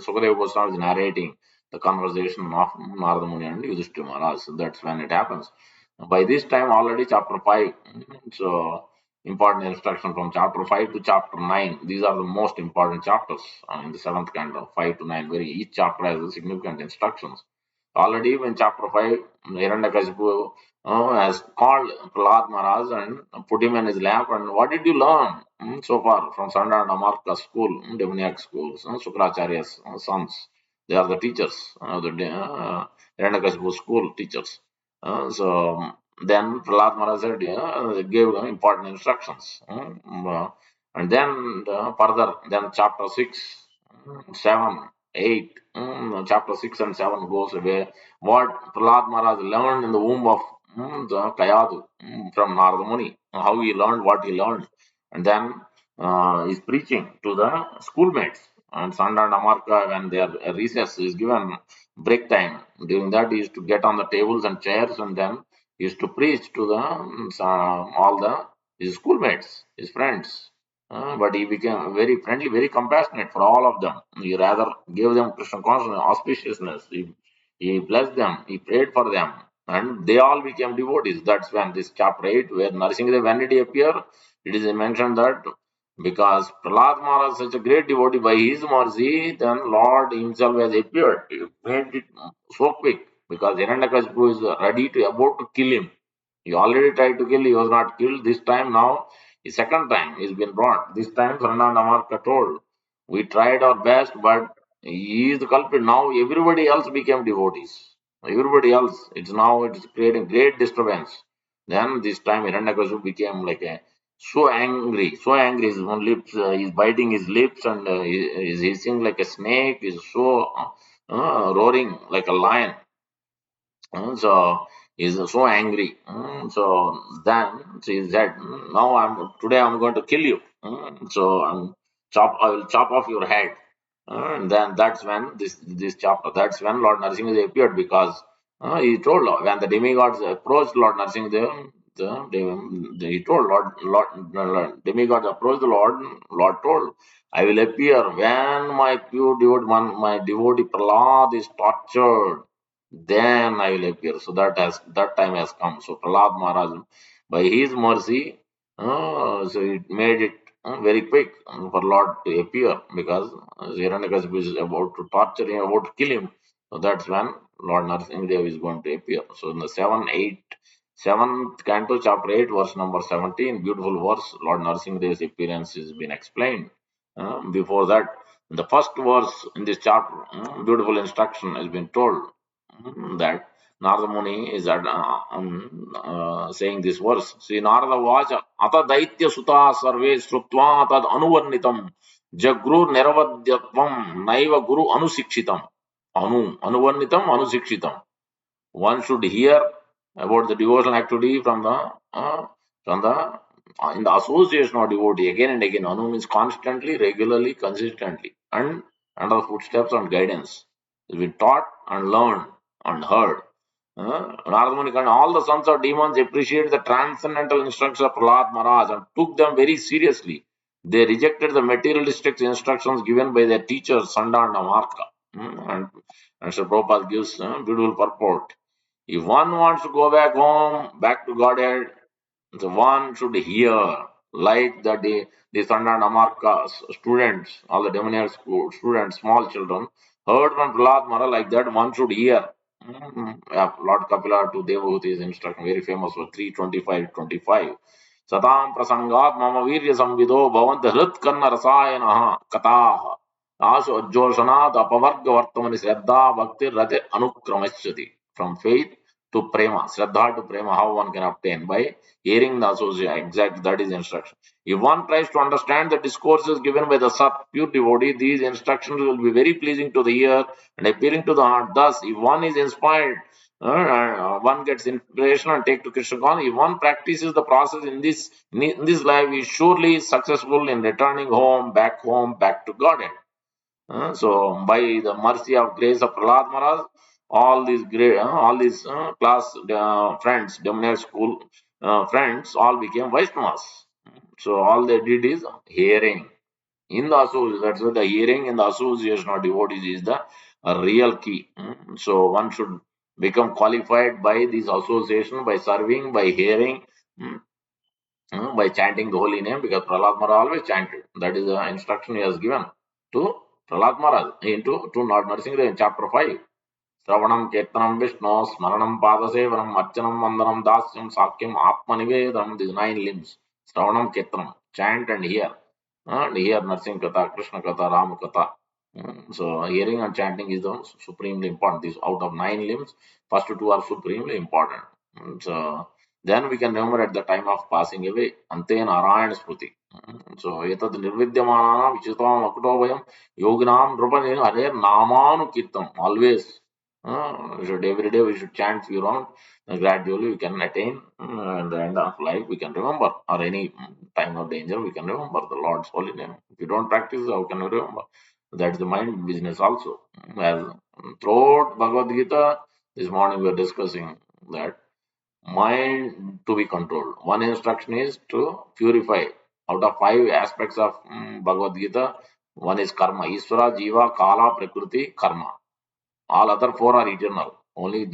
Sukadeva Goswami is narrating the conversation of Narada Muni and Yudhishthira Maharaj. So that's when it happens. By this time, already chapter 5. So, important instruction from chapter 5 to chapter 9. These are the most important chapters in the seventh canto, 5 to 9. Very each chapter has significant instructions. Already in chapter 5, Hiranyakasipu has called Prahlad Maharaj and put him in his lap. And what did you learn so far from Sanda and Amarka school, demoniac schools, Sukracharya's sons? They are the teachers, Hiranyakasipu school teachers. Then Prahlad Maharaj said, they gave them important instructions. And then further, then chapter 6, 7, 8, chapter 6 and 7 goes away. What Prahlad Maharaj learned in the womb of the Kayadu from Narada Muni, how he learned what he learned. And then he's preaching to the schoolmates. And Sanda and Amarka, when their recess is given, break time, during that he used to get on the tables and chairs and then he used to preach to the all the his schoolmates, his friends. But he became very friendly, very compassionate for all of them. He rather gave them Krishna consciousness, auspiciousness. He blessed them, he prayed for them, and they all became devotees. That's when this chapter 8, where Narasimha, when did he appear? It is mentioned that because Prahlad Maharaj is such a great devotee, by his mercy, then Lord himself has appeared. He made it so quick because Hiranyakashipu is ready to about to kill him. He already tried to kill, he was not killed. This time now, the second time he's been brought. This time Fernand Amarka told, we tried our best, but he is the culprit. Now everybody else became devotees. Everybody else, it's creating great disturbance. Then this time Hiranyakashipu became like a so angry. His own lips, he's biting his lips and he's hissing like a snake. He's so roaring like a lion. So he's so angry. So then she said, "Now today I'm going to kill you. So I will chop off your head." And then that's when this chapter. That's when Lord Narasimha appeared because he told when the demigods approached Lord Narasimha, he told Lord demigods approached the Lord. Lord told, "I will appear when my pure devotee, my devotee Prahlad is tortured. Then I will appear." So that time has come. So Prahlad Maharaj, by his mercy, so it made it very quick for Lord to appear because Hiranyakasipu is about to torture him, about to kill him. So that's when Lord Narasimha is going to appear. So in the 7th canto, chapter 8, verse number 17, beautiful verse, Lord Narasimha's appearance has been explained. Before that, in the first verse in this chapter, beautiful instruction has been told that Narada Muni is saying this verse. See, Narada Vacha, Ata Daitya Suta Sarve Srutva Tad Anuvarnitam Jagru Neravadyatvam Naiva Guru Anusikshitam. Anuvarnitam Anusikshitam. One should hear about the devotional activity from the in the association of devotee again and again. Anu means constantly, regularly, consistently, and under the footsteps and guidance. It's been taught and learned and heard. Narada Muni and all the sons of demons appreciated the transcendental instructions of Prahlad Maharaj and took them very seriously. They rejected the materialistic instructions given by their teachers, Sanda and Amarka. And Sri Prabhupada gives beautiful purport. If one wants to go back home, back to Godhead, the one should hear, like the Sanda and Amarka students, all the Demonair school students, small children, heard from Prahlad Maharaj like that, one should hear. Yeah, Lord Kapila to Devahuti's instruction, very famous for 325-25. Satam prasangat mama virya samvido bhavant hrit kanna rasayana kataha. Asu ajjosanat apavarga vartamani shraddha bhakti rate anukramashyati. From faith to prema, shraddha to prema, how one can obtain by hearing the associate. Exactly, that is instruction. If one tries to understand the discourses given by the Sat, pure devotee, these instructions will be very pleasing to the ear and appealing to the heart. Thus, if one is inspired, one gets inspiration and take to Krishna consciousness. If one practices the process in this life, is surely successful in returning home, back to Godhead. So, by the mercy of grace of Prahlad Maharaj, all these class friends, Demonair school friends, all became Vaishnavas. So, all they did is hearing in the association. That's why the hearing in the association of devotees is the real key. So, one should become qualified by this association, by serving, by hearing. mm, by chanting the holy name because Prahlad Maharaj always chanted. That is the instruction he has given to Prahlad Maharaj to Lord Narasimha in chapter 5. Shravanam Ketanam Vishnu, Smaranam Padasevanam, Archanam Vandanam Dasyam Sakyam Atmanivedam, these 9 limbs. Shravanam Ketanam, chant and hear. And hear Narsimha Katha, Krishna Katha, Rama Katha. So hearing and chanting is the supremely important. These out of 9 limbs, first two are supremely important. So then we can remember at the time of passing away, Ante Narayana Smriti. So etad nirvidyamanana vichitam akutovayam yoginam drupanam hare namanu kirtam. Always, should every day we should chant few rounds. Gradually we can attain at the end of life we can remember, or any time of danger we can remember the Lord's holy name. If you don't practice, how can you remember? That's the mind business also. As throughout Bhagavad Gita, this morning we are discussing that mind to be controlled. One instruction is to purify. Out of five aspects of Bhagavad Gita, one is karma. Isvara, Jiva, Kala, Prakriti, Karma. All other four are eternal. Only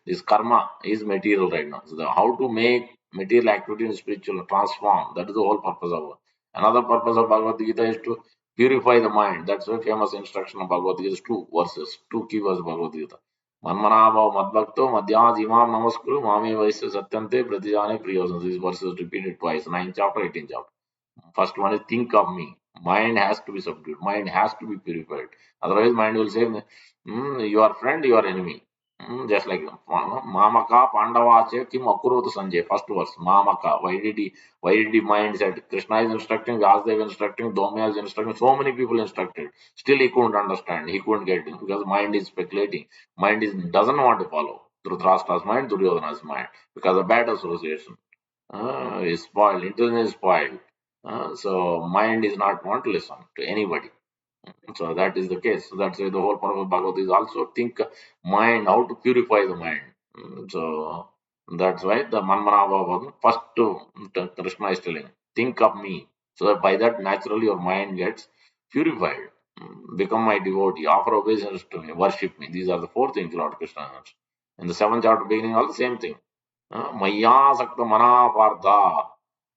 this karma is material right now. So how to make material activity in spiritual transform. That is the whole purpose of it. Another purpose of Bhagavad Gita is to purify the mind. That's why famous instruction of Bhagavad Gita is two verses, two key verses of Bhagavad Gita. Manmanabhav madbhakto madhyaj imam namaskuru mame vaisya satyante pratijane priyosam. These verses repeated twice, 9th chapter, 18th chapter. First one is think of me. Mind has to be subdued. Mind has to be purified. Otherwise, mind will say, you are friend, you are enemy. Just like Mamaka Pandavache Kim Akurota Sanjay. First verse. Mamaka. Why did he mind said Krishna is instructing, Vyasdev instructing, Domya is instructing, so many people instructed. Still he couldn't understand. He couldn't get it because mind is speculating. Mind doesn't want to follow. Dhritarashtra's mind, Duryodhana's mind. Because of bad association. Is spoiled, intelligence is spoiled. So mind is not want to listen to anybody. So that is the case. So that's why the whole purpose of Bhagavad is also think mind, how to purify the mind. So that's why the Manmanabha first Krishna is telling, think of me. So that by that naturally your mind gets purified. Become my devotee, offer obeisance to me, worship me. These are the four things Lord Krishna has. In the seventh chapter beginning, all the same thing. Maya Sakta Mana Partha.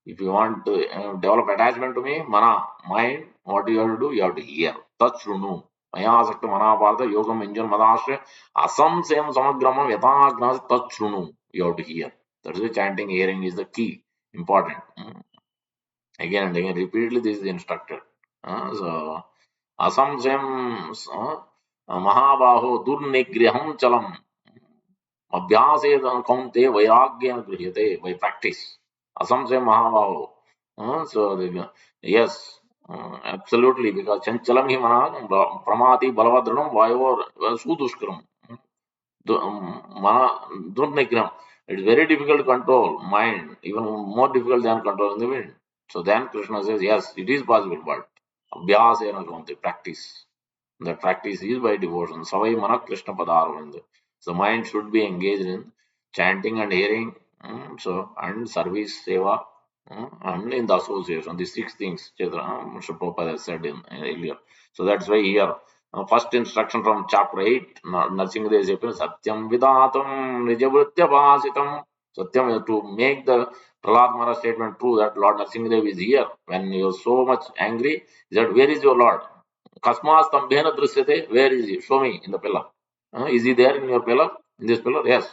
If you want to develop attachment to me, mana, mind, what you have to do? You have to hear. Tat Shrunu. Maya Sakta Mana Partha Yogam Injan Madashre Asam Sem Samagramam Yatagnas Tat Shrunu. You have to hear. That is why chanting, hearing is the key. Important. Again and again, repeatedly, this is instructed. So, Asam Sem Mahabaho Durnigriham Chalam. अभ्यासे कौंते वैराग्येन गृह्यते by practice. Asamse Mahabaho. So, yes, absolutely, because Chanchalam hi mana pramati balavadranam vayor sudushkaram. Mana drupnigram. It's very difficult to control mind, even more difficult than controlling the wind. So then Krishna says, yes, it is possible, but abhyasena kaunte, practice. The practice is by devotion. Savai mana Krishna padarvinda. So mind should be engaged in chanting and hearing, and service, seva, and in the association. These six things, Mr. Prabhupada has said earlier. So that's why here, first instruction from chapter 8, Narasimha is Satyam Vidatam Nijavritya Bhasitam. Satyam, to make the Prahlad Maharaj statement true that Lord Narasimha is here. When he was so much angry, he said, where is your Lord? Kasma Stambhena Drishyate, where is he? Show me in the pillar. Is he there in your pillar? In this pillar? Yes.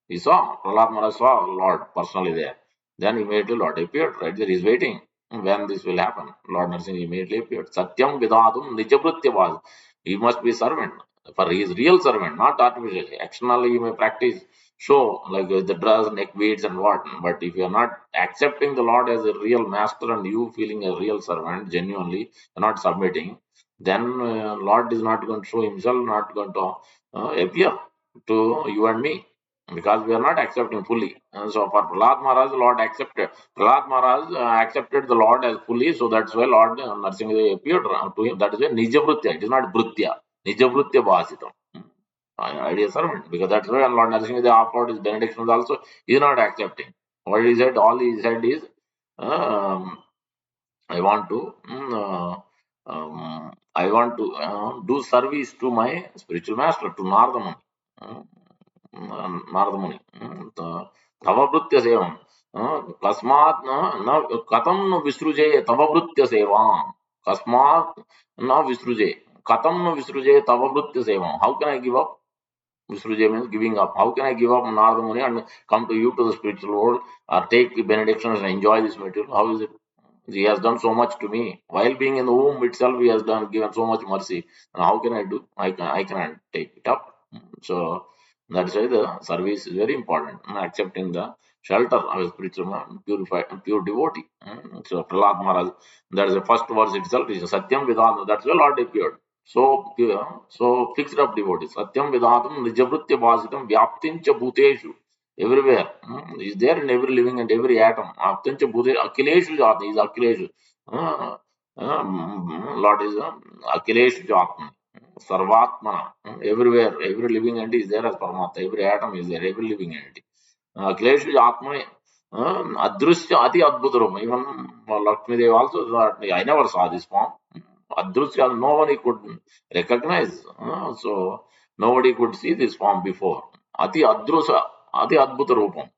He saw. Prahlad Maharaj saw Lord personally there. Then immediately Lord appeared, right there. He's waiting. When this will happen? Lord Narasimha immediately appeared. Satyam Vidadum Nijabhrityavad. He must be servant. For he is real servant, not artificial. Externally you may practice show like the dress, neck beads and what. But if you are not accepting the Lord as a real master and you feeling a real servant, genuinely, not submitting, then Lord is not going to show himself, not going to appear to you and me because we are not accepting fully. So for Prahlad Maharaj, Lord accepted. Prahlad Maharaj accepted the Lord as fully, so that's why Lord Narasimha appeared to him. That is why Nijavritya, it is not Bhritya. Nijavritya Bhasitam. Ideal servant, because that's why Lord Narasimha offered his benedictions also, he is not accepting. What he said, all he said is, um, I want to do service to my spiritual master, to Narada Muni. Narada Muni. Tavavritya sevam. Kasmat na katam na visruje tavavritya sevam. Kasmat na visruje. Katam na visruje tavavritya sevam. How can I give up? Visruje means giving up. How can I give up Narada Muni and come to you to the spiritual world or take benedictions and enjoy this material? How is it? He has done so much to me. While being in the womb itself, he has given so much mercy. And how can I do? I cannot take it up. So that's why the service is very important. Accepting the shelter of a spiritual man, purified, pure devotee. So Prahlad Maharaj, that is the first verse itself is Satyam Vedanta. That's why Lord appeared. So pure, so fixed up devotees. Satyam Vedantam Nijavritya Bhasitam Vyaptincha Bhuteshu. Everywhere. Is there in every living and every atom. Aptancha Bhute Akileshu Jati is Akileshu. Lord is Akhilesh Atman, Sarvatmana. Everywhere, every living entity is there as Paramatma. Every atom is there, every living entity. Akhilesh Atman, Adrusya Ati Adbhutarum. Even Lakshmi Devi also thought, I never saw this form. Adrusya, nobody could recognize. So nobody could see this form before. Ati Adrusa, Ati Adbhuta Rupam.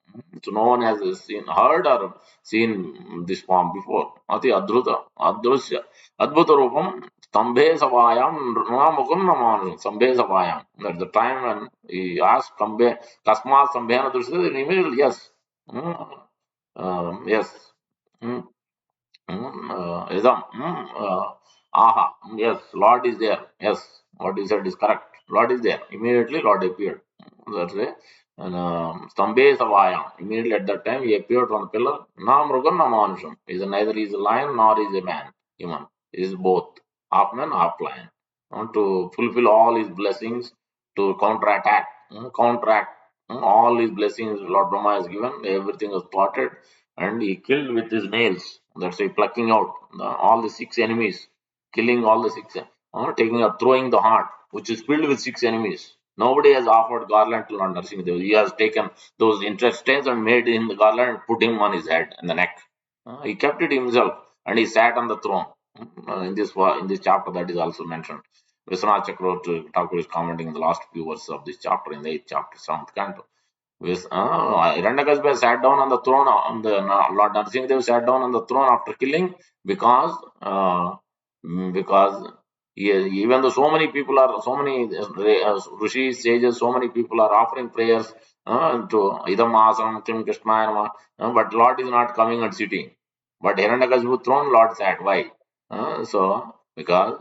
So no one has seen, heard or seen this form before. Ati Adruta, Adrusya, Adbhuta Rupam, Stambhe Savayam, Namakum Naman, Stambhe Savayam. That's the time when he asked Stambhe, Kasma Stambhe Nadrusya, immediately, yes. Yes. Mm. Idam, aha, yes, Lord is there. Yes, what you said is correct. Lord is there. Immediately, Lord appeared. That's it. And Stambhe Savayam. Immediately at that time, he appeared on the pillar. Na Mrugan na Manusham. Is neither is a lion nor is a man, human. He is both, half man, half lion. To fulfill all his blessings, to counterattack, counteract all his blessings, Lord Brahma has given. Everything was plotted and he killed with his nails. That's why plucking out all the six enemies, killing all the six, taking out, throwing the heart, which is filled with six enemies. Nobody has offered garland to Lord Narasimha. He has taken those intestines and made in the garland and put him on his head and the neck. He kept it himself and he sat on the throne. In this chapter, that is also mentioned. Vishwanath Chakravarti Thakur is commenting in the last few verses of this chapter, in the 8th chapter, 7th canto. Hiranyakasipu sat down on the throne. Lord Narasimha sat down on the throne after killing because because even though so many people are, so many rishis, sages, so many people are offering prayers to Idam Asam, Tim Krishna, but Lord is not coming and sitting. But Hiranyakasipu throne, Lord sat. Why? Because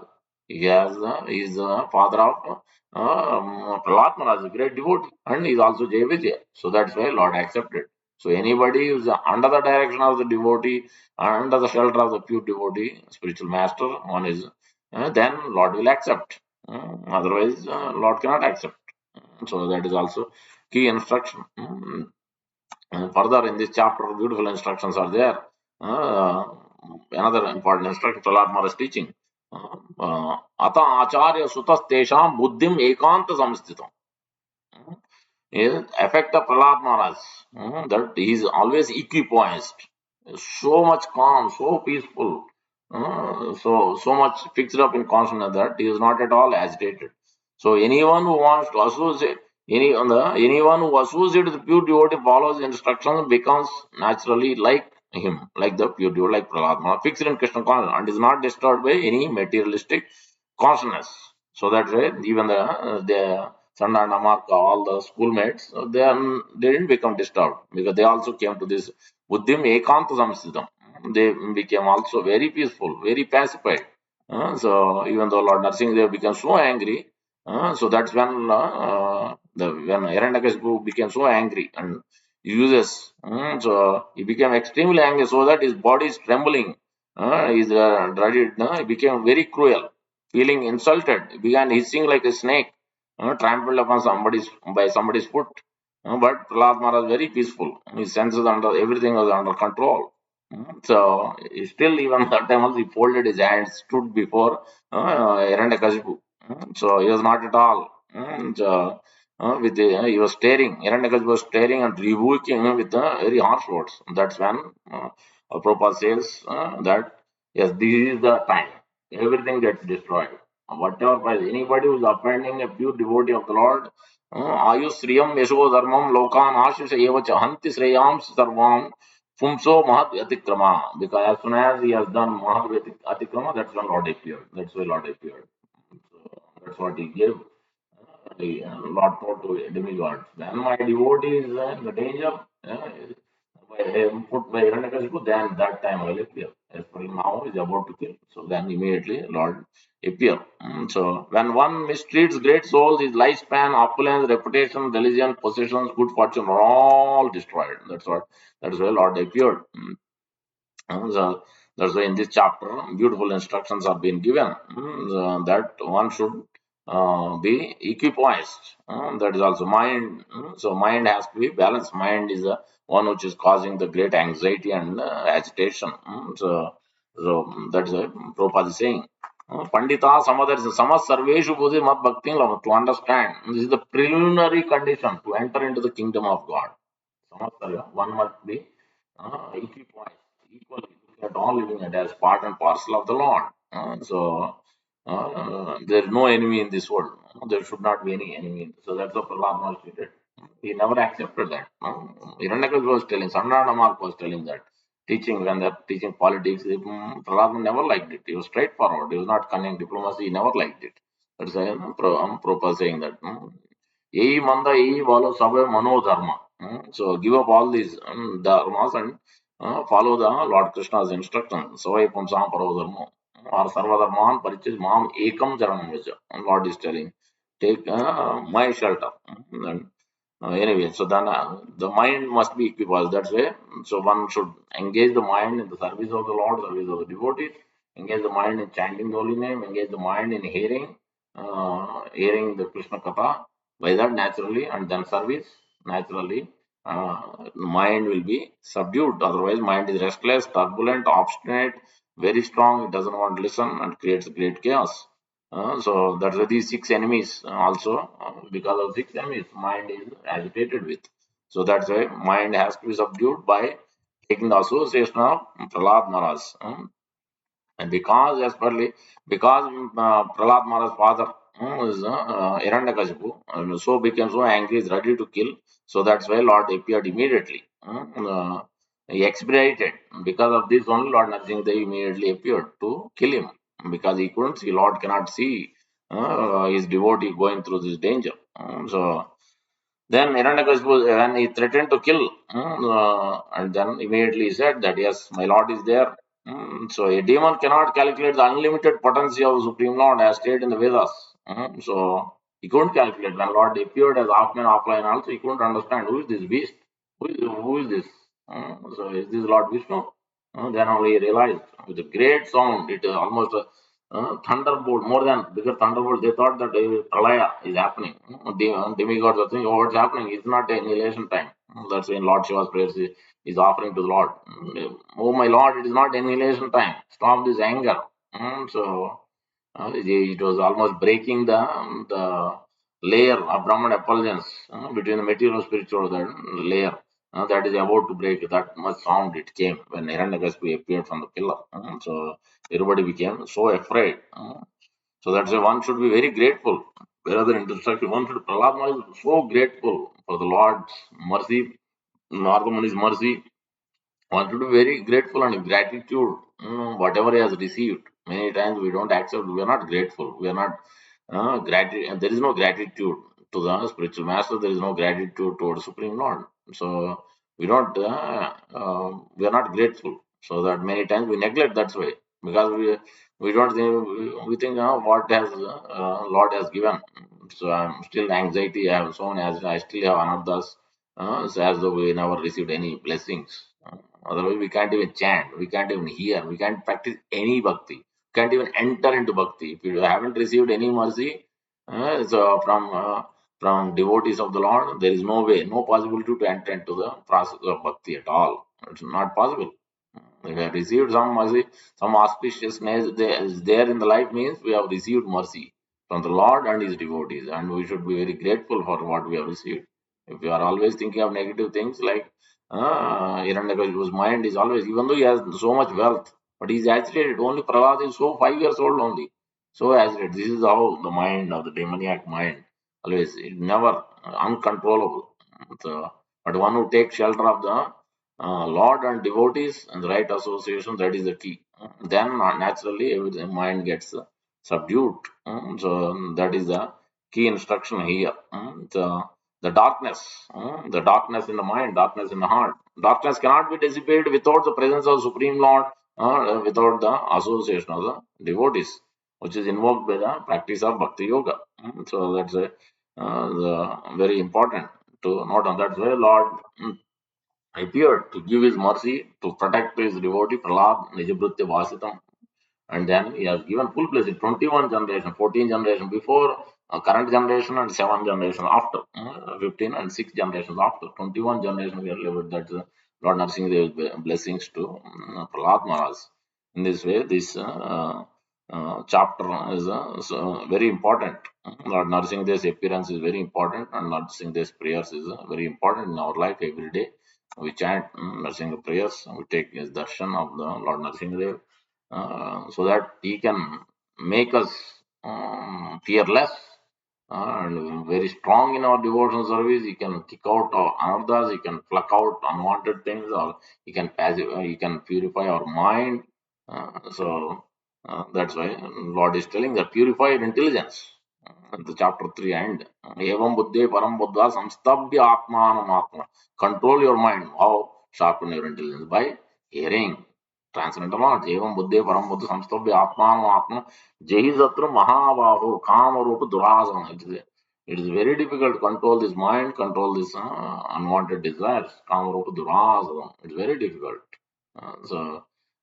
he is father of Prahlad Maharaj, a great devotee, and he is also Jai Vijay. So that's why Lord accepted. So anybody who is under the direction of the devotee, under the shelter of the pure devotee, spiritual master, one is, then Lord will accept. Otherwise, Lord cannot accept. So that is also key instruction. Further in this chapter, beautiful instructions are there. Uh, Another important instruction, Prahlad Maharaj teaching. Ata acharya sutas tesham buddhim ekanta samsthitam. Effect of Prahlad Maharaj, that he is always equipoised, so much calm, so peaceful, so much fixed up in consciousness that he is not at all agitated. So anyone who wants to associate, anyone who associates with the pure devotee follows instructions becomes naturally like him, like the pure devotee, like Prahlad Maharaj, fixed in Krishna consciousness and is not disturbed by any materialistic consciousness. So that way, even the Sanda and Amarka, all the schoolmates, they didn't become disturbed because they also came to this Buddhim Ekanta Samsiddham. They became also very peaceful, very pacified. So even though Lord Narsingh Dev became so angry, so that's when Hiranyakasipu became so angry and uses. So he became extremely angry so that his body is trembling. He's ready. He became very cruel, feeling insulted. He began hissing like a snake, trampled upon somebody's foot. But Prahlad Maharaj was very peaceful. His senses under everything was under control. So still, even that time also, he folded his hands, stood before Hiranyakasipu. So he was not at all. He was staring. Hiranyakasipu was staring and rebuking him with very harsh words. That's when Prabhupada says that yes, this is the time. Everything gets destroyed. Whatever price, anybody who is offending a pure devotee of the Lord, Ayus Sriyam Yasho Dharmam Lokan Ashish Evacha Hanti Sreyam Sarvam Pumso Mahat Atikrama. Because as soon as he has done Mahat Atikrama, that's when Lord appeared. That's why Lord appeared. So that's what he gave. The Lord told to demigods. When my devotee is in the danger, put by Hiranyakasipu, then that time I will appear. As for now, is about to kill. So then immediately Lord appear. So when one mistreats great souls, his lifespan, opulence, reputation, religion, possessions, good fortune are all destroyed. That is why Lord appeared. So that's why in this chapter, beautiful instructions are being given that one should be equipoised. That is also mind. So mind has to be balanced. Mind is the one which is causing the great anxiety and agitation. So So that's what Prabhupada is saying. Pandita Samas Sarveshu Bodhi Mat Bhakti Lama, to understand. This is the preliminary condition to enter into the kingdom of God. Samasarya, one must be equipoised, equally at all living and as part and parcel of the Lord. There is no enemy in this world. There should not be any enemy. So that's what Prahlad Maharaj stated. He never accepted that. Hiranyakashipu was telling, Sannanamark was telling that. Teaching, when they're teaching politics, Prahlad never liked it. He was straightforward. He was not cunning diplomacy. He never liked it. That's why Prabhupada saying that. Yehi manda, yehi follow sabha mano dharma. So give up all these dharmas and follow the Lord Krishna's instruction. Savai pumsam paro dharma. Or sarva dharman parichis mam ekam charanam vaja. Lord is telling, take my shelter. And anyway, so then the mind must be equipoised. That's way. So one should engage the mind in the service of the Lord, service of the devotees, engage the mind in chanting the holy name, engage the mind in hearing the Krishna Katha. By that, naturally, and then service, naturally, the mind will be subdued. Otherwise, mind is restless, turbulent, obstinate, very strong. It doesn't want to listen and creates great chaos. So that's why these six enemies also, because of six enemies, mind is agitated with. So that's why mind has to be subdued by taking the association of Prahlad Maharaj. And because, as perly, because Prahlad Maharaj's father is Hiranyakashipu, so became so angry, is ready to kill. So that's why Lord appeared immediately. He expedited. Because of this only, Lord Narasimha immediately appeared to kill him. Because he couldn't see, Lord cannot see his devotee going through this danger. So then Hiranyakashipu, when he threatened to kill, and then immediately he said that yes, my Lord is there. So a demon cannot calculate the unlimited potency of Supreme Lord as stated in the Vedas. So he couldn't calculate. When Lord appeared as half man, half lion also, he couldn't understand who is this beast? Who is this? So is this Lord Vishnu? Then only he realized with a great sound, it almost thunderbolt, more than bigger thunderbolt. They thought that pralaya is happening. Demigods are saying, oh, what's happening? It's not annihilation time. That's when Lord Shiva's prayers is offering to the Lord. Oh, my Lord, it is not annihilation time. Stop this anger. So it was almost breaking the layer of Brahman effulgence between the material and spiritual layer. That is about to break. That much sound it came when Hiranyakashipu appeared from the pillar. So everybody became so afraid. So that's why one should be very grateful. Wherever instruction, one should. Prahlad Maharaj is so grateful for the Lord's mercy, Naradamuni's mercy. One should be very grateful and gratitude, whatever he has received. Many times we don't accept, we are not grateful. We are not gratitude. There is no gratitude to the spiritual master. There is no gratitude towards Supreme Lord. So we don't, we are not grateful. So that many times we neglect. That's why, because we don't think, we think what has Lord has given. So I'm still anxiety. I have so many. I still have anarthas. So as though we never received any blessings. Otherwise, we can't even chant, we can't even hear, we can't practice any bhakti, can't even enter into bhakti. If you haven't received any mercy from devotees of the Lord, there is no way, no possibility to enter into the process of bhakti at all. It's not possible. If we have received some mercy, some auspiciousness is there in the life means we have received mercy from the Lord and His devotees, and we should be very grateful for what we have received. If we are always thinking of negative things like Hiranyakashipu's mind is always, even though he has so much wealth, but he is agitated. Only Prahlad is so 5 years old only, so agitated. This is how the mind of the demoniac mind always, it never uncontrollable. So, but one who takes shelter of the Lord and devotees and the right association, that is the key. Then naturally every mind gets subdued. So that is the key instruction here. The darkness in the mind, darkness in the heart. Darkness cannot be dissipated without the presence of Supreme Lord, without the association of the devotees, which is invoked by the practice of Bhakti Yoga. So that's very important to note on. That's why Lord appeared to give his mercy to protect his devotee Prahlad Nijabhritya Vasitam. And then he has given full blessing 21 generation, 14 generation before, current generation, and 7 generation after, 15 and 6 generations after. 21 generation we are lived. That's Lord Narasimha's blessings to Prahlad Maharaj. In this way, this chapter is very important. Lord Narasimha's appearance is very important, and Lord Narasimha's prayers is very important in our life every day. We chant Narasimha prayers, we take his darshan of the Lord Narasimha so that he can make us fearless and very strong in our devotional service. He can kick out our anarthas, he can pluck out unwanted things, or he can purify our mind. That's why Lord is telling that purify your intelligence. The chapter 3 end. Evam buddhe param buddha samstabhya atmanam atma. Control your mind. How? Sharpen your intelligence by hearing. Transcendental knowledge. Evam buddhe param buddha samstabhya atmanam atma. Jehi Jatra Mahabahu, Kama Rupa Durasana. It is very difficult to control this mind, control this unwanted desires. Kama Rupa Durasana. It's very difficult.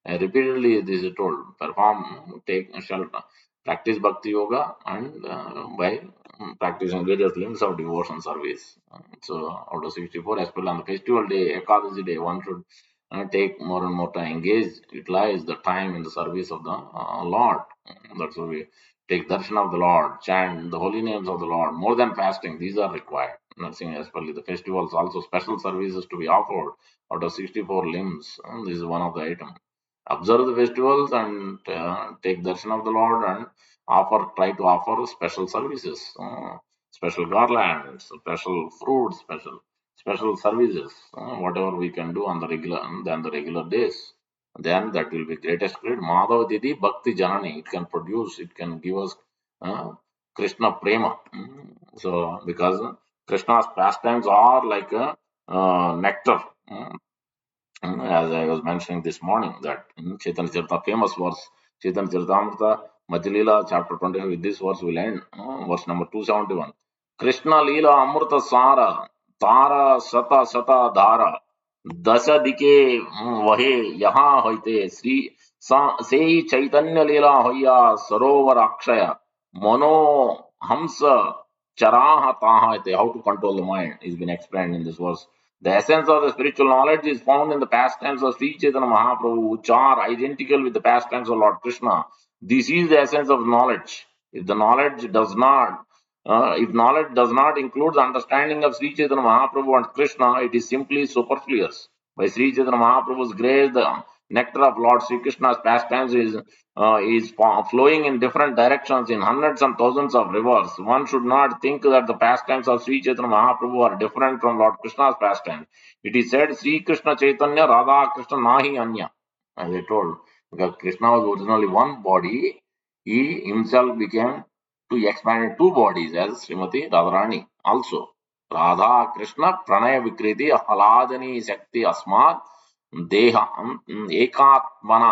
Repeatedly this is told. Perform, take shelter, practice Bhakti Yoga, and by practicing various limbs of devotion service. Out of 64, especially on the festival day, Ekadasi day, one should take more and more time, engage, utilize the time in the service of the Lord. That's why we take darshan of the Lord, chant the holy names of the Lord, more than fasting. These are required. Nothing especially the festivals, also special services to be offered out of 64 limbs. This is one of the items. Observe the festivals and take darshan of the Lord and try to offer special services, special garlands, special fruits, special services, whatever we can do on the regular days. Then that will be greatest great. Madhava Didi Bhakti Janani. It can produce, it can give us uh, Krishna Prema. So, because Krishna's pastimes are like a nectar. As I was mentioning this morning, that Chaitanya Charita, famous verse, Chaitanya Charitamrita, Madhya chapter 25, with this verse will end, verse number 271. Krishna Leela Amrita Sara, Tara Sata Sata Dhara, Dasa Dike Vahe Yaha Hoite, Sri Sei Chaitanya Leela Hoya Sarovar Akshaya, Mano Hamsa Charaha Taha. How to control the mind is been explained in this verse. The essence of the spiritual knowledge is found in the pastimes of Sri Chaitanya Mahaprabhu, which are identical with the pastimes of Lord Krishna. This is the essence of knowledge. If the knowledge does not, if knowledge does not include the understanding of Sri Chaitanya Mahaprabhu and Krishna, it is simply superfluous. By Sri Chaitanya Mahaprabhu's grace, the nectar of Lord Sri Krishna's pastimes is flowing in different directions in hundreds and thousands of rivers. One should not think that the pastimes of Sri Chaitanya Mahaprabhu are different from Lord Krishna's pastimes. It is said Sri Krishna Chaitanya Radha Krishna Nahi Anya, as I told, because Krishna was originally one body, he himself became to expand two bodies as Srimati Radharani also. Radha Krishna Pranaya Vikriti Ahaladani Shakti Asmat देह एकात्मना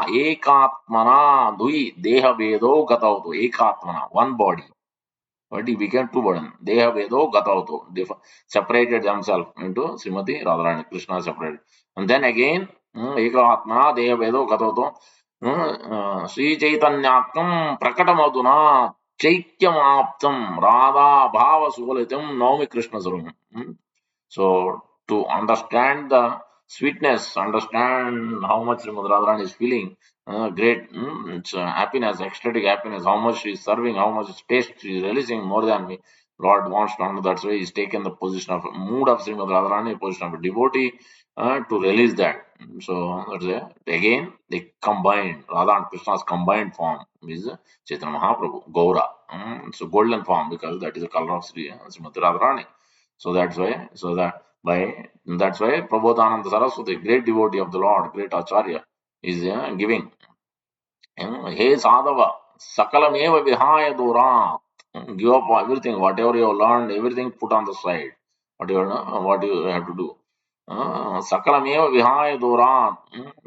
दुई देह भेदो गतवतो एकात्मना one body but he became two bodies deha vedo gatauto they separated themselves into Srimati Radharani Krishna separated and then again ekatmana deha vedo gatauto Sri Chaitanyakam prakatamoduna chaikyamaptam radha bhava sulitam naumi Krishna sarvam. So to understand the sweetness, understand how much Srimad Radharani is feeling, great, it's happiness, ecstatic happiness, how much she is serving, how much taste she is releasing more than me. Lord wants to know that's why he's taken the position of mood of Srimad Radharani, position of a devotee to release that. So that's it. Again, they combined, Radha and Krishna's combined form is Chaitanya Mahaprabhu, Gaura. So golden form because that is the color of Srimad Radharani. So that's why Prabodhananda Saraswati, great devotee of the Lord, great Acharya, is giving. Hey Sadhava, Sakalameva Vihaya Durat. Give up everything, whatever you have learned, everything put on the side. What you have to do. Sakalameva Vihaya Durat.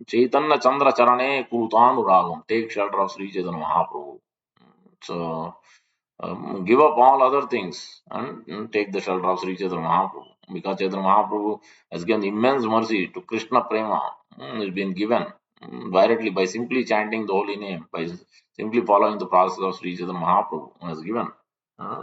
Chaitanya Chandra Charane Kurutanuragam. Take shelter of Sri Chaitanya Mahaprabhu. So give up all other things and take the shelter of Sri Chaitanya Mahaprabhu. Because Chaitanya Mahaprabhu has given immense mercy to Krishna Prema, has been given directly by simply chanting the holy name, by simply following the process of Sri Chaitanya Mahaprabhu has given.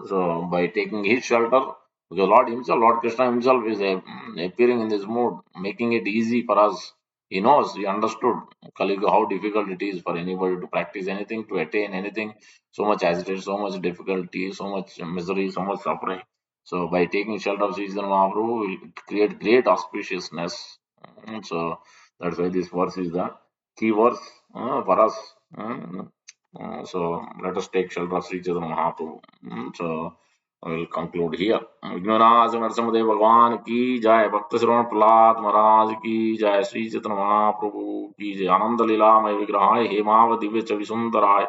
So by taking his shelter, because Lord himself, Lord Krishna himself is appearing in this mood, making it easy for us He knows, he understood Kali Yuga, how difficult it is for anybody to practice anything, to attain anything. So much agitation, so much difficulty, so much misery, so much suffering. So by taking shelter of Sri Chaitanya Mahaprabhu, will create great auspiciousness. So that's why this verse is the key verse for us. So let us take shelter of Sri Chaitanya Mahaprabhu. So I will conclude here. Vighnaraj Narasimhadeva भगवान की जय, भक्त श्रवण प्रहलाद महाराज की जय, श्री चैतन्य महाप्रभु की जय, आनंद लीलामय विग्रहाय हेमाव दिव्य चवि सुंदराय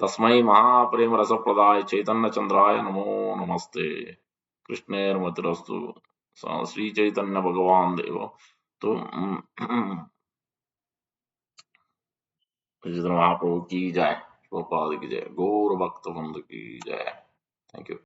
तस्मै महाप्रेम रस प्रदाय चैतन्य चंद्राय नमो नमस्ते। कृष्णेर्मतिरस्तु। श्री चैतन्य भगवान देव। तो चैतन्य महाप्रभु की जय, गोपाल की जय, गौर भक्त वृंद की जय। Thank you.